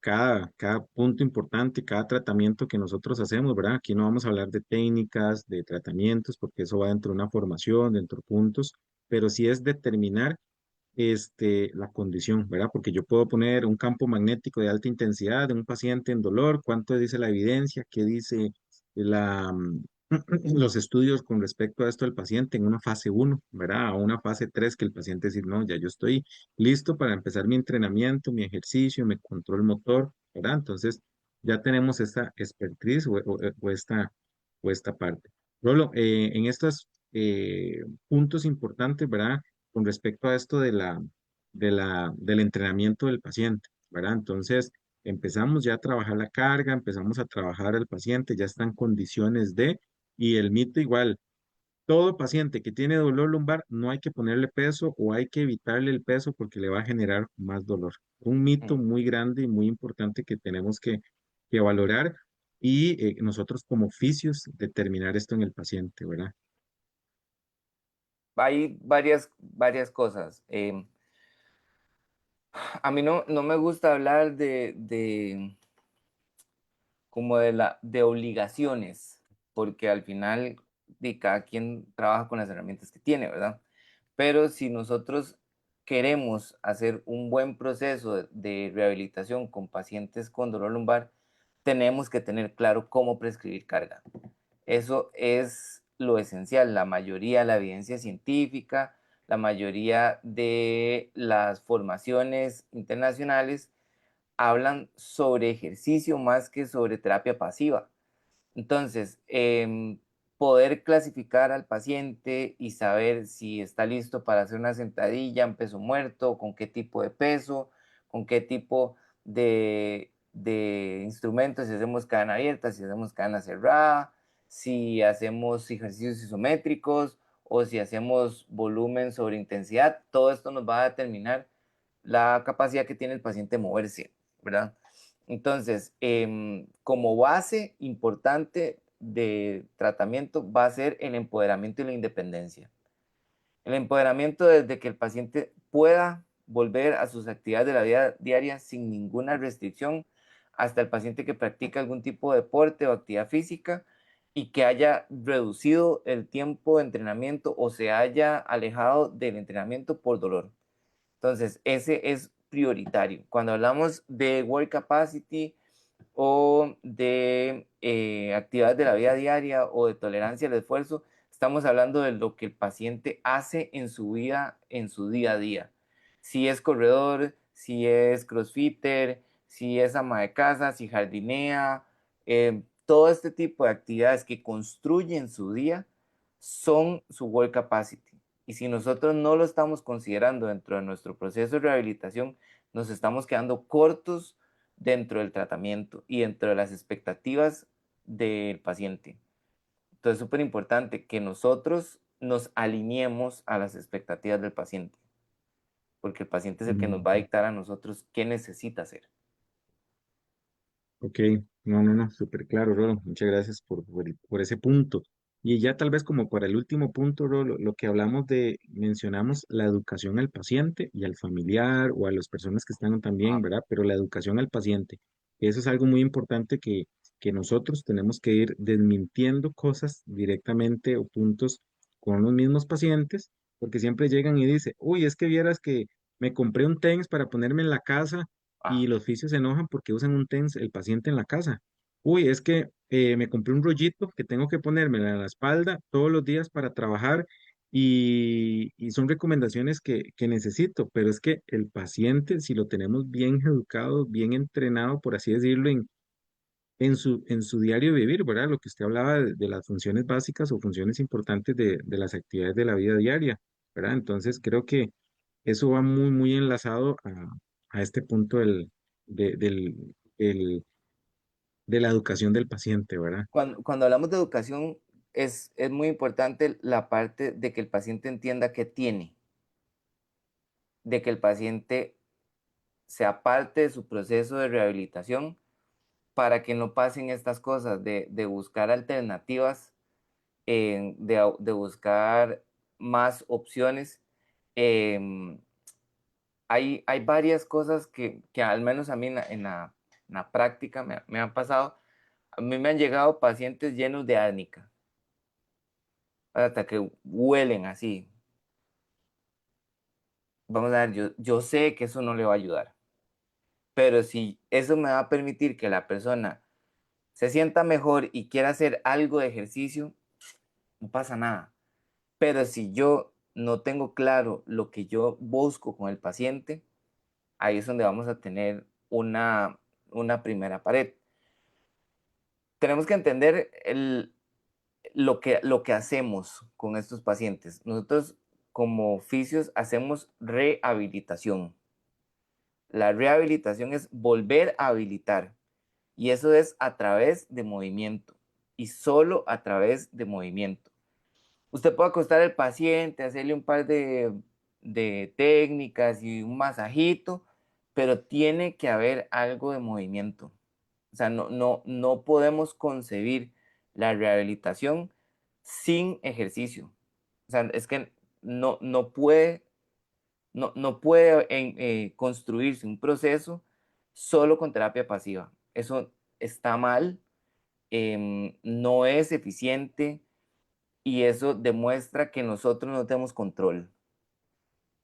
cada punto importante, cada tratamiento que nosotros hacemos, ¿verdad? Aquí no vamos a hablar de técnicas, de tratamientos, porque eso va dentro de una formación, dentro de puntos, pero sí es determinar la condición, ¿verdad? Porque yo puedo poner un campo magnético de alta intensidad de un paciente en dolor, cuánto dice la evidencia, qué dice la, los estudios con respecto a esto del paciente en una fase uno, ¿verdad? O una fase 3 que el paciente dice, no, ya yo estoy listo para empezar mi entrenamiento, mi ejercicio, mi control motor, ¿verdad? Entonces ya tenemos esta expertise o esta parte. Rolo, en estos puntos importantes, ¿verdad? Con respecto a esto del entrenamiento del paciente, ¿verdad? Entonces, empezamos ya a trabajar la carga, empezamos a trabajar al paciente, ya está en condiciones de, y el mito igual, todo paciente que tiene dolor lumbar no hay que ponerle peso o hay que evitarle el peso porque le va a generar más dolor. Un mito Mm. muy grande y muy importante que tenemos que valorar y nosotros como oficios determinar esto en el paciente, ¿verdad? Hay varias cosas. A mí no me gusta hablar como de obligaciones, porque al final cada quien trabaja con las herramientas que tiene, ¿verdad? Pero si nosotros queremos hacer un buen proceso de rehabilitación con pacientes con dolor lumbar, tenemos que tener claro cómo prescribir carga. Eso es lo esencial. La mayoría de la evidencia científica, la mayoría de las formaciones internacionales hablan sobre ejercicio más que sobre terapia pasiva. Entonces, poder clasificar al paciente y saber si está listo para hacer una sentadilla en peso muerto, con qué tipo de peso, con qué tipo de instrumentos, si hacemos cadena abierta, si hacemos cadena cerrada, si hacemos ejercicios isométricos o si hacemos volumen sobre intensidad, todo esto nos va a determinar la capacidad que tiene el paciente de moverse, ¿verdad? Entonces, como base importante de tratamiento va a ser el empoderamiento y la independencia. El empoderamiento desde que el paciente pueda volver a sus actividades de la vida diaria sin ninguna restricción, hasta el paciente que practica algún tipo de deporte o actividad física y que haya reducido el tiempo de entrenamiento o se haya alejado del entrenamiento por dolor. Entonces, ese es prioritario. Cuando hablamos de work capacity o de actividades de la vida diaria o de tolerancia al esfuerzo, estamos hablando de lo que el paciente hace en su vida, en su día a día. Si es corredor, si es crossfitter, si es ama de casa, si jardinea, todo este tipo de actividades que construyen su día son su work capacity. Y si nosotros no lo estamos considerando dentro de nuestro proceso de rehabilitación, nos estamos quedando cortos dentro del tratamiento y dentro de las expectativas del paciente. Entonces es súper importante que nosotros nos alineemos a las expectativas del paciente, porque el paciente es el que nos va a Mm. dictar a nosotros qué necesita hacer. Ok, no, súper claro, Rolo. Muchas gracias por ese punto. Y ya tal vez como para el último punto, Rolo, lo que hablamos mencionamos la educación al paciente y al familiar o a las personas que están también, ¿verdad? Pero la educación al paciente, eso es algo muy importante que nosotros tenemos que ir desmintiendo cosas directamente o puntos con los mismos pacientes, porque siempre llegan y dicen, uy, es que vieras que me compré un TENS para ponerme en la casa y Ah, los fisios se enojan porque usan un TENS el paciente en la casa. Uy, es que me compré un rollito que tengo que ponerme en la espalda todos los días para trabajar y son recomendaciones que necesito, pero es que el paciente, si lo tenemos bien educado, bien entrenado, por así decirlo, en su diario vivir, ¿verdad? Lo que usted hablaba de las funciones básicas o funciones importantes de las actividades de la vida diaria, ¿verdad? Entonces creo que eso va muy, muy enlazado a este punto de, del, del- de la educación del paciente, ¿verdad? Cuando hablamos de educación, es muy importante la parte de que el paciente entienda que tiene, de que el paciente sea parte de su proceso de rehabilitación para que no pasen estas cosas de buscar alternativas, de buscar más opciones. Em, hay varias cosas que al menos a mí en la práctica me han pasado. A mí me han llegado pacientes llenos de árnica, hasta que huelen así. Vamos a ver, yo sé que eso no le va a ayudar, pero si eso me va a permitir que la persona se sienta mejor y quiera hacer algo de ejercicio, no pasa nada. Pero si yo no tengo claro lo que yo busco con el paciente, ahí es donde vamos a tener una primera pared. Tenemos que entender lo que hacemos con estos pacientes. Nosotros como oficios hacemos rehabilitación. La rehabilitación es volver a habilitar y eso es a través de movimiento y solo a través de movimiento. Usted puede acostar al paciente, hacerle un par de técnicas y un masajito, pero tiene que haber algo de movimiento. O sea, no podemos concebir la rehabilitación sin ejercicio. O sea, es que no puede construirse un proceso solo con terapia pasiva. Eso está mal, no es eficiente y eso demuestra que nosotros no tenemos control.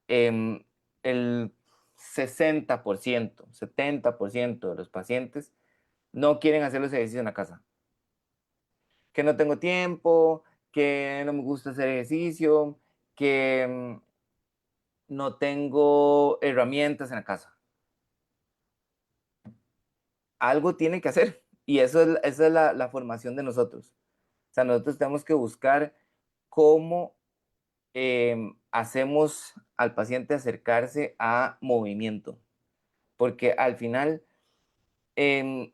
Em, el 60%, 70% de los pacientes no quieren hacer los ejercicios en la casa. Que no tengo tiempo, que no me gusta hacer ejercicio, que no tengo herramientas en la casa. Algo tiene que hacer y esa es la formación de nosotros. O sea, nosotros tenemos que buscar cómo hacemos al paciente acercarse a movimiento, porque al final, em,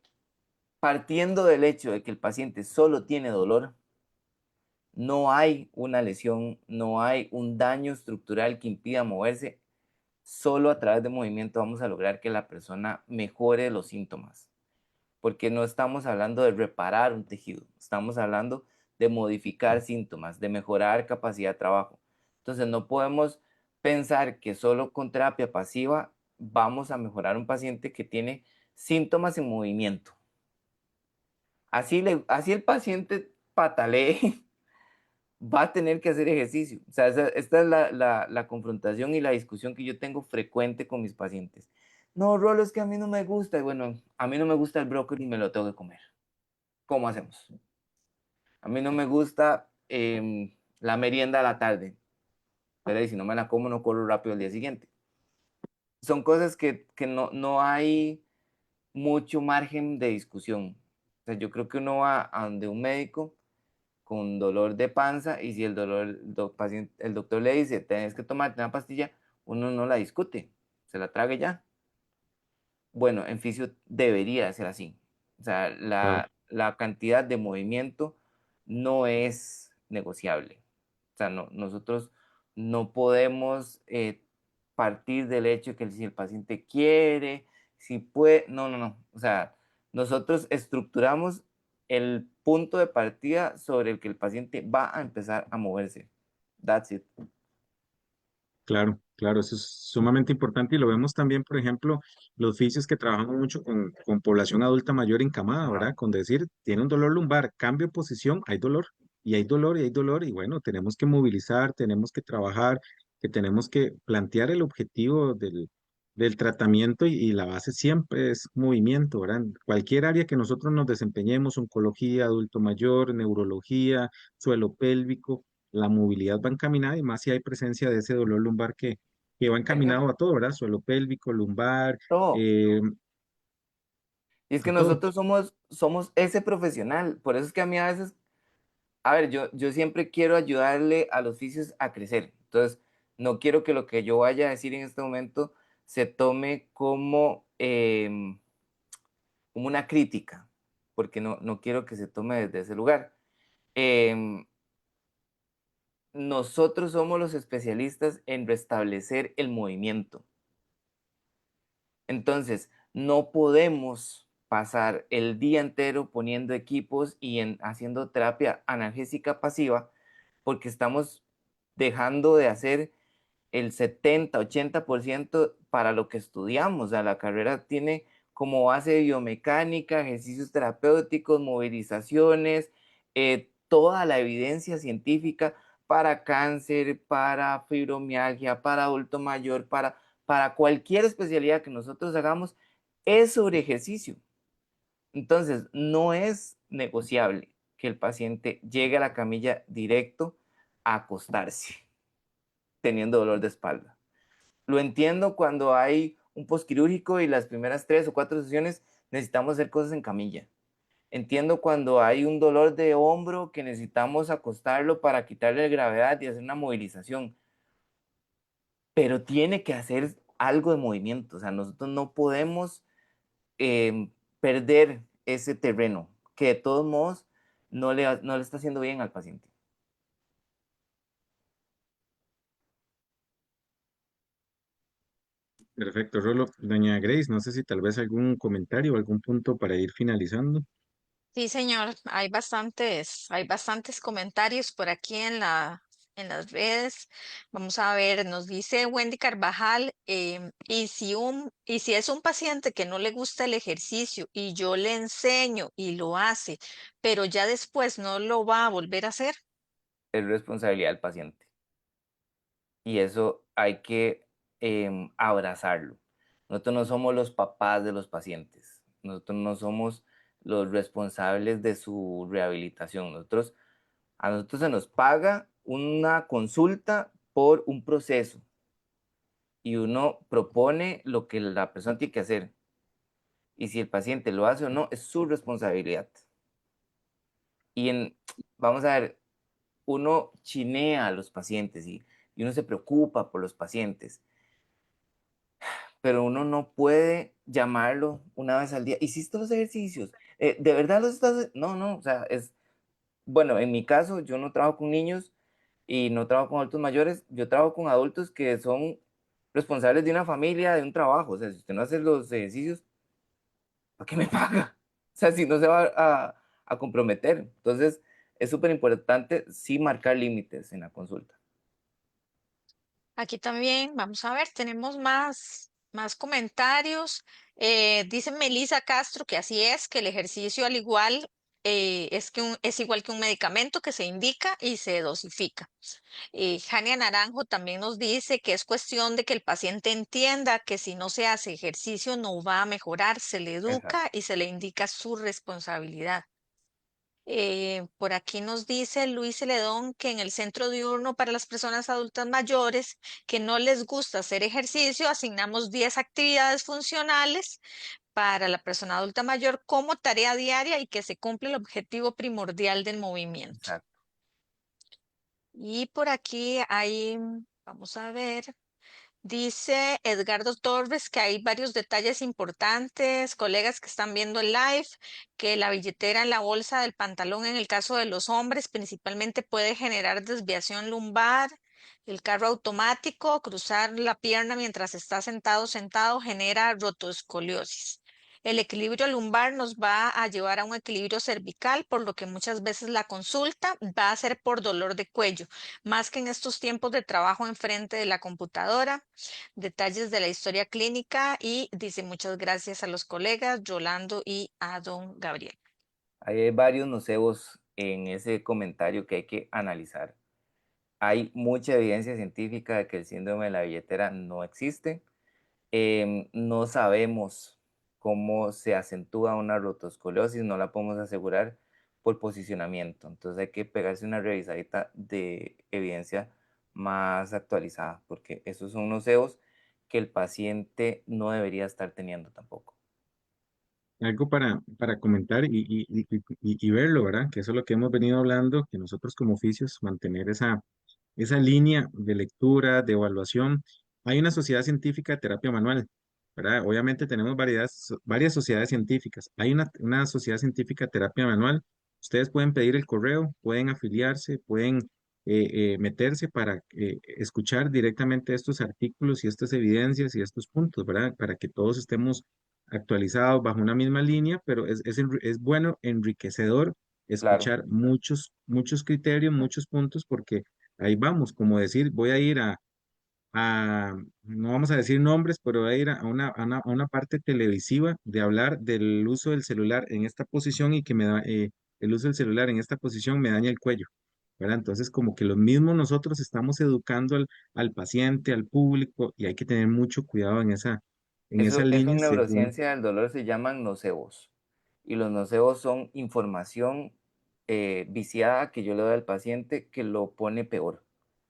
partiendo del hecho de que el paciente solo tiene dolor, no hay una lesión, no hay un daño estructural que impida moverse, solo a través de movimiento vamos a lograr que la persona mejore los síntomas, porque no estamos hablando de reparar un tejido, estamos hablando de modificar síntomas, de mejorar capacidad de trabajo. Entonces no podemos pensar que solo con terapia pasiva vamos a mejorar un paciente que tiene síntomas en movimiento. Así el paciente patalee, va a tener que hacer ejercicio. O sea, esta es la confrontación y la discusión que yo tengo frecuente con mis pacientes. No, Rolo, es que a mí no me gusta. Y bueno, a mí no me gusta el brócoli y me lo tengo que comer. ¿Cómo hacemos? A mí no me gusta la merienda a la tarde, pero y si no me la como, no corro rápido al día siguiente. Son cosas que no hay mucho margen de discusión. O sea, yo creo que uno va a donde un médico con dolor de panza y si el doctor le dice, tenés que tomarte una pastilla, uno no la discute, se la trague ya. Bueno, en fisio debería ser así. O sea, Claro. la cantidad de movimiento no es negociable. O sea, nosotros no podemos partir del hecho de que si el paciente quiere, si puede, no. O sea, nosotros estructuramos el punto de partida sobre el que el paciente va a empezar a moverse. That's it. Claro, claro, eso es sumamente importante y lo vemos también, por ejemplo, los fisios que trabajan mucho con población adulta mayor encamada, Ajá. ¿verdad? Con decir, tiene un dolor lumbar, cambio de posición, hay dolor, y hay dolor, y hay dolor, y bueno, tenemos que movilizar, tenemos que trabajar, que tenemos que plantear el objetivo del tratamiento y la base siempre es movimiento, ¿verdad? En cualquier área que nosotros nos desempeñemos, oncología, adulto mayor, neurología, suelo pélvico, la movilidad va encaminada y más si hay presencia de ese dolor lumbar que va Tengan encaminado a todo, ¿verdad? Suelo pélvico, lumbar, todo. eh, Y es que a todo. nosotros somos ese profesional. Por eso es que a mí a veces, a ver, yo siempre quiero ayudarle a los fisios a crecer. Entonces, no quiero que lo que yo vaya a decir en este momento se tome como una crítica, porque no quiero que se tome desde ese lugar. Em, Nosotros somos los especialistas en restablecer el movimiento. Entonces, no podemos pasar el día entero poniendo equipos y haciendo terapia analgésica pasiva porque estamos dejando de hacer el 70-80% para lo que estudiamos. O sea, la carrera tiene como base biomecánica, ejercicios terapéuticos, movilizaciones, toda la evidencia científica para cáncer, para fibromialgia, para adulto mayor, para cualquier especialidad que nosotros hagamos, es sobre ejercicio. Entonces, no es negociable que el paciente llegue a la camilla directo a acostarse teniendo dolor de espalda. Lo entiendo cuando hay un posquirúrgico y las primeras 3 o 4 sesiones necesitamos hacer cosas en camilla. Entiendo cuando hay un dolor de hombro que necesitamos acostarlo para quitarle gravedad y hacer una movilización, pero tiene que hacer algo de movimiento. O sea, nosotros no podemos perder ese terreno, que de todos modos no le está haciendo bien al paciente. Perfecto, Rolo. Doña Grace, no sé si tal vez algún comentario o algún punto para ir finalizando. Sí, señor, hay bastantes comentarios por aquí en las redes. Vamos a ver, nos dice Wendy Carvajal, y si es un paciente que no le gusta el ejercicio y yo le enseño y lo hace, pero ya después no lo va a volver a hacer. Es responsabilidad del paciente. Y eso hay que abrazarlo. Nosotros no somos los papás de los pacientes, nosotros no somos los responsables de su rehabilitación. A nosotros se nos paga una consulta por un proceso y uno propone lo que la persona tiene que hacer. Y si el paciente lo hace o no, es su responsabilidad. Y vamos a ver, uno chinea a los pacientes y uno se preocupa por los pacientes, pero uno no puede llamarlo una vez al día. ¿Hiciste los ejercicios? ¿De verdad los estás? No, no, o sea, bueno, en mi caso, yo no trabajo con niños y no trabajo con adultos mayores, yo trabajo con adultos que son responsables de una familia, de un trabajo. O sea, si usted no hace los ejercicios, ¿para qué me paga? O sea, si no se va a comprometer. Entonces, es súper importante sí marcar límites en la consulta. Aquí también, vamos a ver, tenemos más comentarios. Dice Melissa Castro que así es, que el ejercicio al igual es igual que un medicamento que se indica y se dosifica. Jania Naranjo también nos dice que es cuestión de que el paciente entienda que si no se hace ejercicio no va a mejorar, se le Exacto. educa y se le indica su responsabilidad. Por aquí nos dice Luis Celedón que en el centro diurno para las personas adultas mayores que no les gusta hacer ejercicio, asignamos 10 actividades funcionales para la persona adulta mayor como tarea diaria y que se cumple el objetivo primordial del movimiento. Exacto. Y por aquí hay, vamos a ver. Dice Edgardo Torres que hay varios detalles importantes, colegas que están viendo el live, que la billetera en la bolsa del pantalón en el caso de los hombres principalmente puede generar desviación lumbar, el carro automático, cruzar la pierna mientras está sentado genera rotoescoliosis. El equilibrio lumbar nos va a llevar a un equilibrio cervical, por lo que muchas veces la consulta va a ser por dolor de cuello, más que en estos tiempos de trabajo enfrente de la computadora. Detalles de la historia clínica y dice muchas gracias a los colegas Rolando y a don Gabriel. Ahí hay varios nocebos en ese comentario que hay que analizar. Hay mucha evidencia científica de que el síndrome de la billetera no existe. No sabemos cómo se acentúa una rotoscoliosis, no la podemos asegurar por posicionamiento. Entonces hay que pegarse una revisadita de evidencia más actualizada, porque esos son nocebos que el paciente no debería estar teniendo tampoco. algo para comentar y verlo, ¿verdad? Que eso es lo que hemos venido hablando, que nosotros como oficios mantener esa línea de lectura, de evaluación. Hay una sociedad científica de terapia manual, ¿verdad? Obviamente tenemos varias sociedades científicas. Hay una sociedad científica de terapia manual. Ustedes pueden pedir el correo, pueden afiliarse, pueden meterse para escuchar directamente estos artículos y estas evidencias y estos puntos, ¿verdad? Para que todos estemos actualizados bajo una misma línea, pero es bueno, enriquecedor Claro, escuchar muchos criterios, muchos puntos, porque ahí vamos, como decir, voy a ir no vamos a decir nombres, pero voy a ir a una parte televisiva de hablar del uso del celular en esta posición y que el uso del celular en esta posición me daña el cuello, ¿verdad? Entonces, como que lo mismo nosotros estamos educando al paciente, al público, y hay que tener mucho cuidado en esa eso línea en según, neurociencia del dolor se llaman nocebos. Y los nocebos son información viciada que yo le doy al paciente que lo pone peor.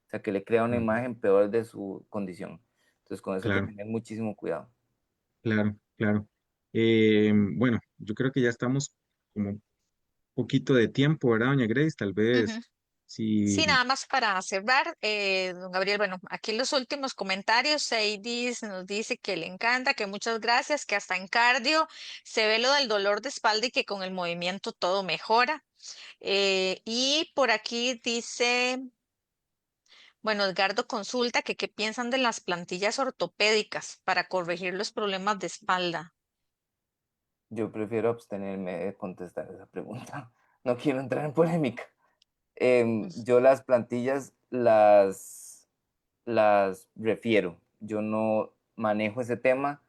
O sea, que le crea una Ujú. imagen peor de su condición. Entonces, con eso hay que Claro, tener muchísimo cuidado. claro, claro. Bueno, yo creo que ya estamos como un poquito de tiempo, ¿verdad, doña Grace? Tal Ujú. vez si Sí, nada más para cerrar, don Gabriel, bueno, aquí los últimos comentarios, Seidis nos dice que le encanta, que muchas gracias, que hasta en cardio se ve lo del dolor de espalda y que con el movimiento todo mejora. Y por aquí dice, bueno, Edgardo consulta que qué piensan de las plantillas ortopédicas para corregir los problemas de espalda. Yo prefiero abstenerme de contestar esa pregunta. No quiero entrar en polémica. Yo las plantillas las refiero. Yo no manejo ese tema.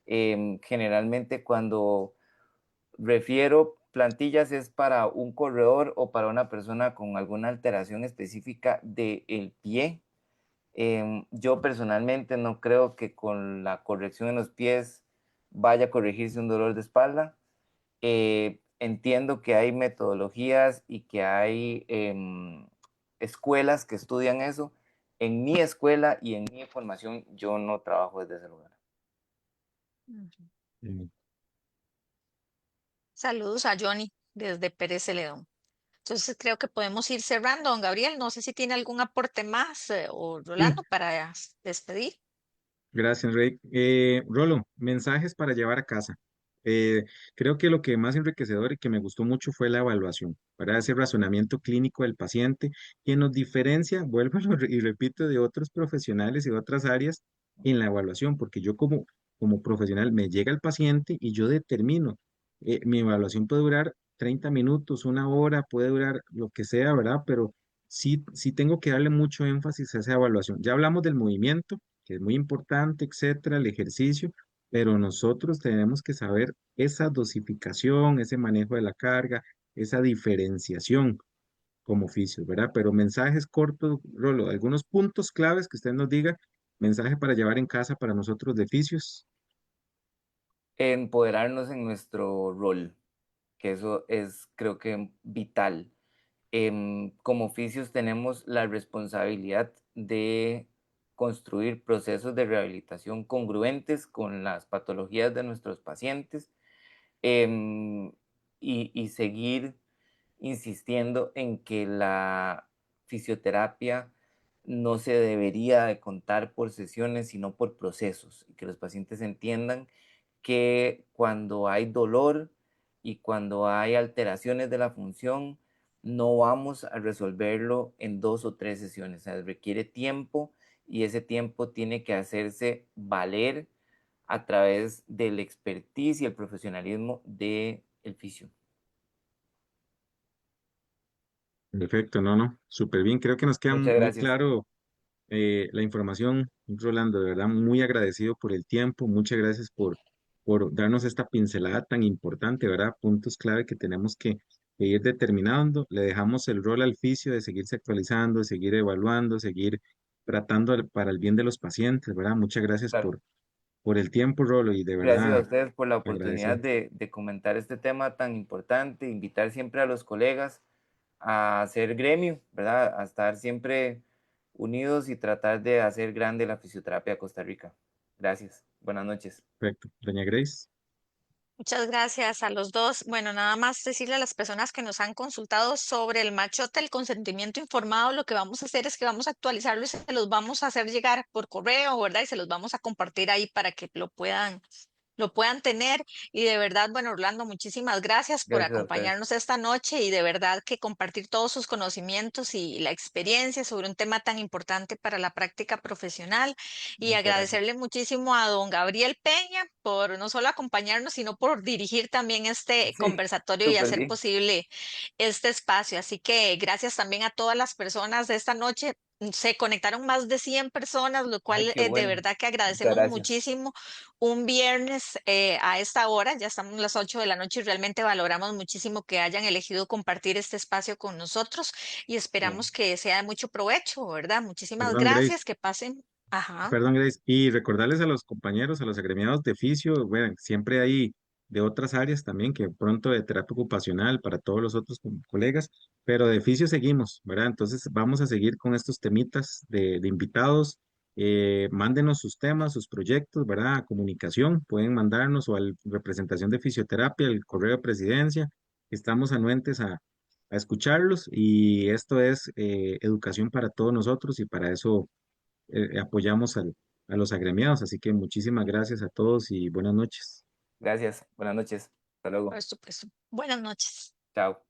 Generalmente cuando refiero plantillas es para un corredor o para una persona con alguna alteración específica del pie. Yo personalmente no creo que con la corrección en los pies vaya a corregirse un dolor de espalda. Entiendo que hay metodologías y que hay escuelas que estudian eso. En mi escuela y en mi formación yo no trabajo desde ese lugar. Ujú. eh, Saludos a Johnny desde Pérez Celedón. Entonces creo que podemos ir cerrando, don Gabriel. No sé si tiene algún aporte más o sí, Rolando para despedir. gracias, Rey. Rolo, mensajes para llevar a casa. Eh, Creo que lo que más enriquecedor y que me gustó mucho fue la evaluación, para ese razonamiento clínico del paciente, que nos diferencia, vuelvo y repito, de otros profesionales y de otras áreas en la evaluación, porque yo como profesional me llega el paciente y yo determino, mi evaluación puede durar 30 minutos, una hora, puede durar lo que sea, ¿verdad? Pero sí tengo que darle mucho énfasis a esa evaluación. Ya hablamos del movimiento que es muy importante, etcétera, el ejercicio, pero nosotros tenemos que saber esa dosificación, ese manejo de la carga, esa diferenciación como oficios, ¿verdad? Pero mensajes cortos, Rolo, algunos puntos claves que usted nos diga, mensaje para llevar en casa para nosotros de oficios. Empoderarnos en nuestro rol, que eso es creo que vital. Como oficios tenemos la responsabilidad de construir procesos de rehabilitación congruentes con las patologías de nuestros pacientes, em, y seguir insistiendo en que la fisioterapia no se debería de contar por sesiones, sino por procesos, y que los pacientes entiendan que cuando hay dolor y cuando hay alteraciones de la función, no vamos a resolverlo en 2 o 3 sesiones. O sea, requiere tiempo y ese tiempo tiene que hacerse valer a través del expertise y el profesionalismo del fisio. Perfecto, no, súper bien. Creo que nos queda Muchas muy gracias. claro la información, Rolando, de verdad, muy agradecido por el tiempo, muchas gracias por darnos esta pincelada tan importante, ¿verdad? Puntos clave que tenemos que ir determinando. Le dejamos el rol al fisio de seguirse actualizando, de seguir evaluando, seguir tratando para el bien de los pacientes, ¿verdad? Muchas gracias Claro. por el tiempo, Rolo, y de Gracias a verdad ustedes por la oportunidad agradecido. de comentar este tema tan importante, invitar siempre a los colegas a hacer gremio, ¿verdad? A estar siempre unidos y tratar de hacer grande la fisioterapia de Costa Rica. Gracias. Buenas noches. Perfecto. Doña Grace. Muchas gracias a los dos. Bueno, nada más decirle a las personas que nos han consultado sobre el machote, el consentimiento informado, lo que vamos a hacer es que vamos a actualizarlo y se los vamos a hacer llegar por correo, ¿verdad? Y se los vamos a compartir ahí para que lo puedan tener. Y de verdad, bueno, Orlando, muchísimas gracias por Gracias a ustedes. acompañarnos esta noche y de verdad que compartir todos sus conocimientos y la experiencia sobre un tema tan importante para la práctica profesional. Y Muchas gracias. agradecerle muchísimo a don Gabriel Peña por no solo acompañarnos, sino por dirigir también este Sí, conversatorio y súper hacer bien. posible este espacio. Así que gracias también a todas las personas de esta noche. Se conectaron más de 100 personas, lo Ay, cual qué de bueno. verdad que Muchas agradecemos gracias. muchísimo un viernes a esta hora, ya estamos las 8 de la noche y realmente valoramos muchísimo que hayan elegido compartir este espacio con nosotros y Sí. esperamos que sea de mucho provecho, ¿verdad? Muchísimas Perdón, Grace. gracias, que pasen. Ajá. Perdón, Grace, y recordarles a los compañeros, a los agremiados de fisio, bueno, siempre hay de otras áreas también, que pronto de terapia ocupacional para todos los otros colegas, pero de fisio seguimos, ¿verdad? Entonces vamos a seguir con estos temitas de invitados. Mándenos sus temas, sus proyectos, ¿verdad? A comunicación, pueden mandarnos o a representación de fisioterapia, el correo de presidencia. Estamos anuentes a escucharlos y esto es educación para todos nosotros y para eso apoyamos a los agremiados. Así que muchísimas gracias a todos y buenas noches. Gracias. Buenas noches. Hasta luego. Por supuesto. Buenas noches. Chao.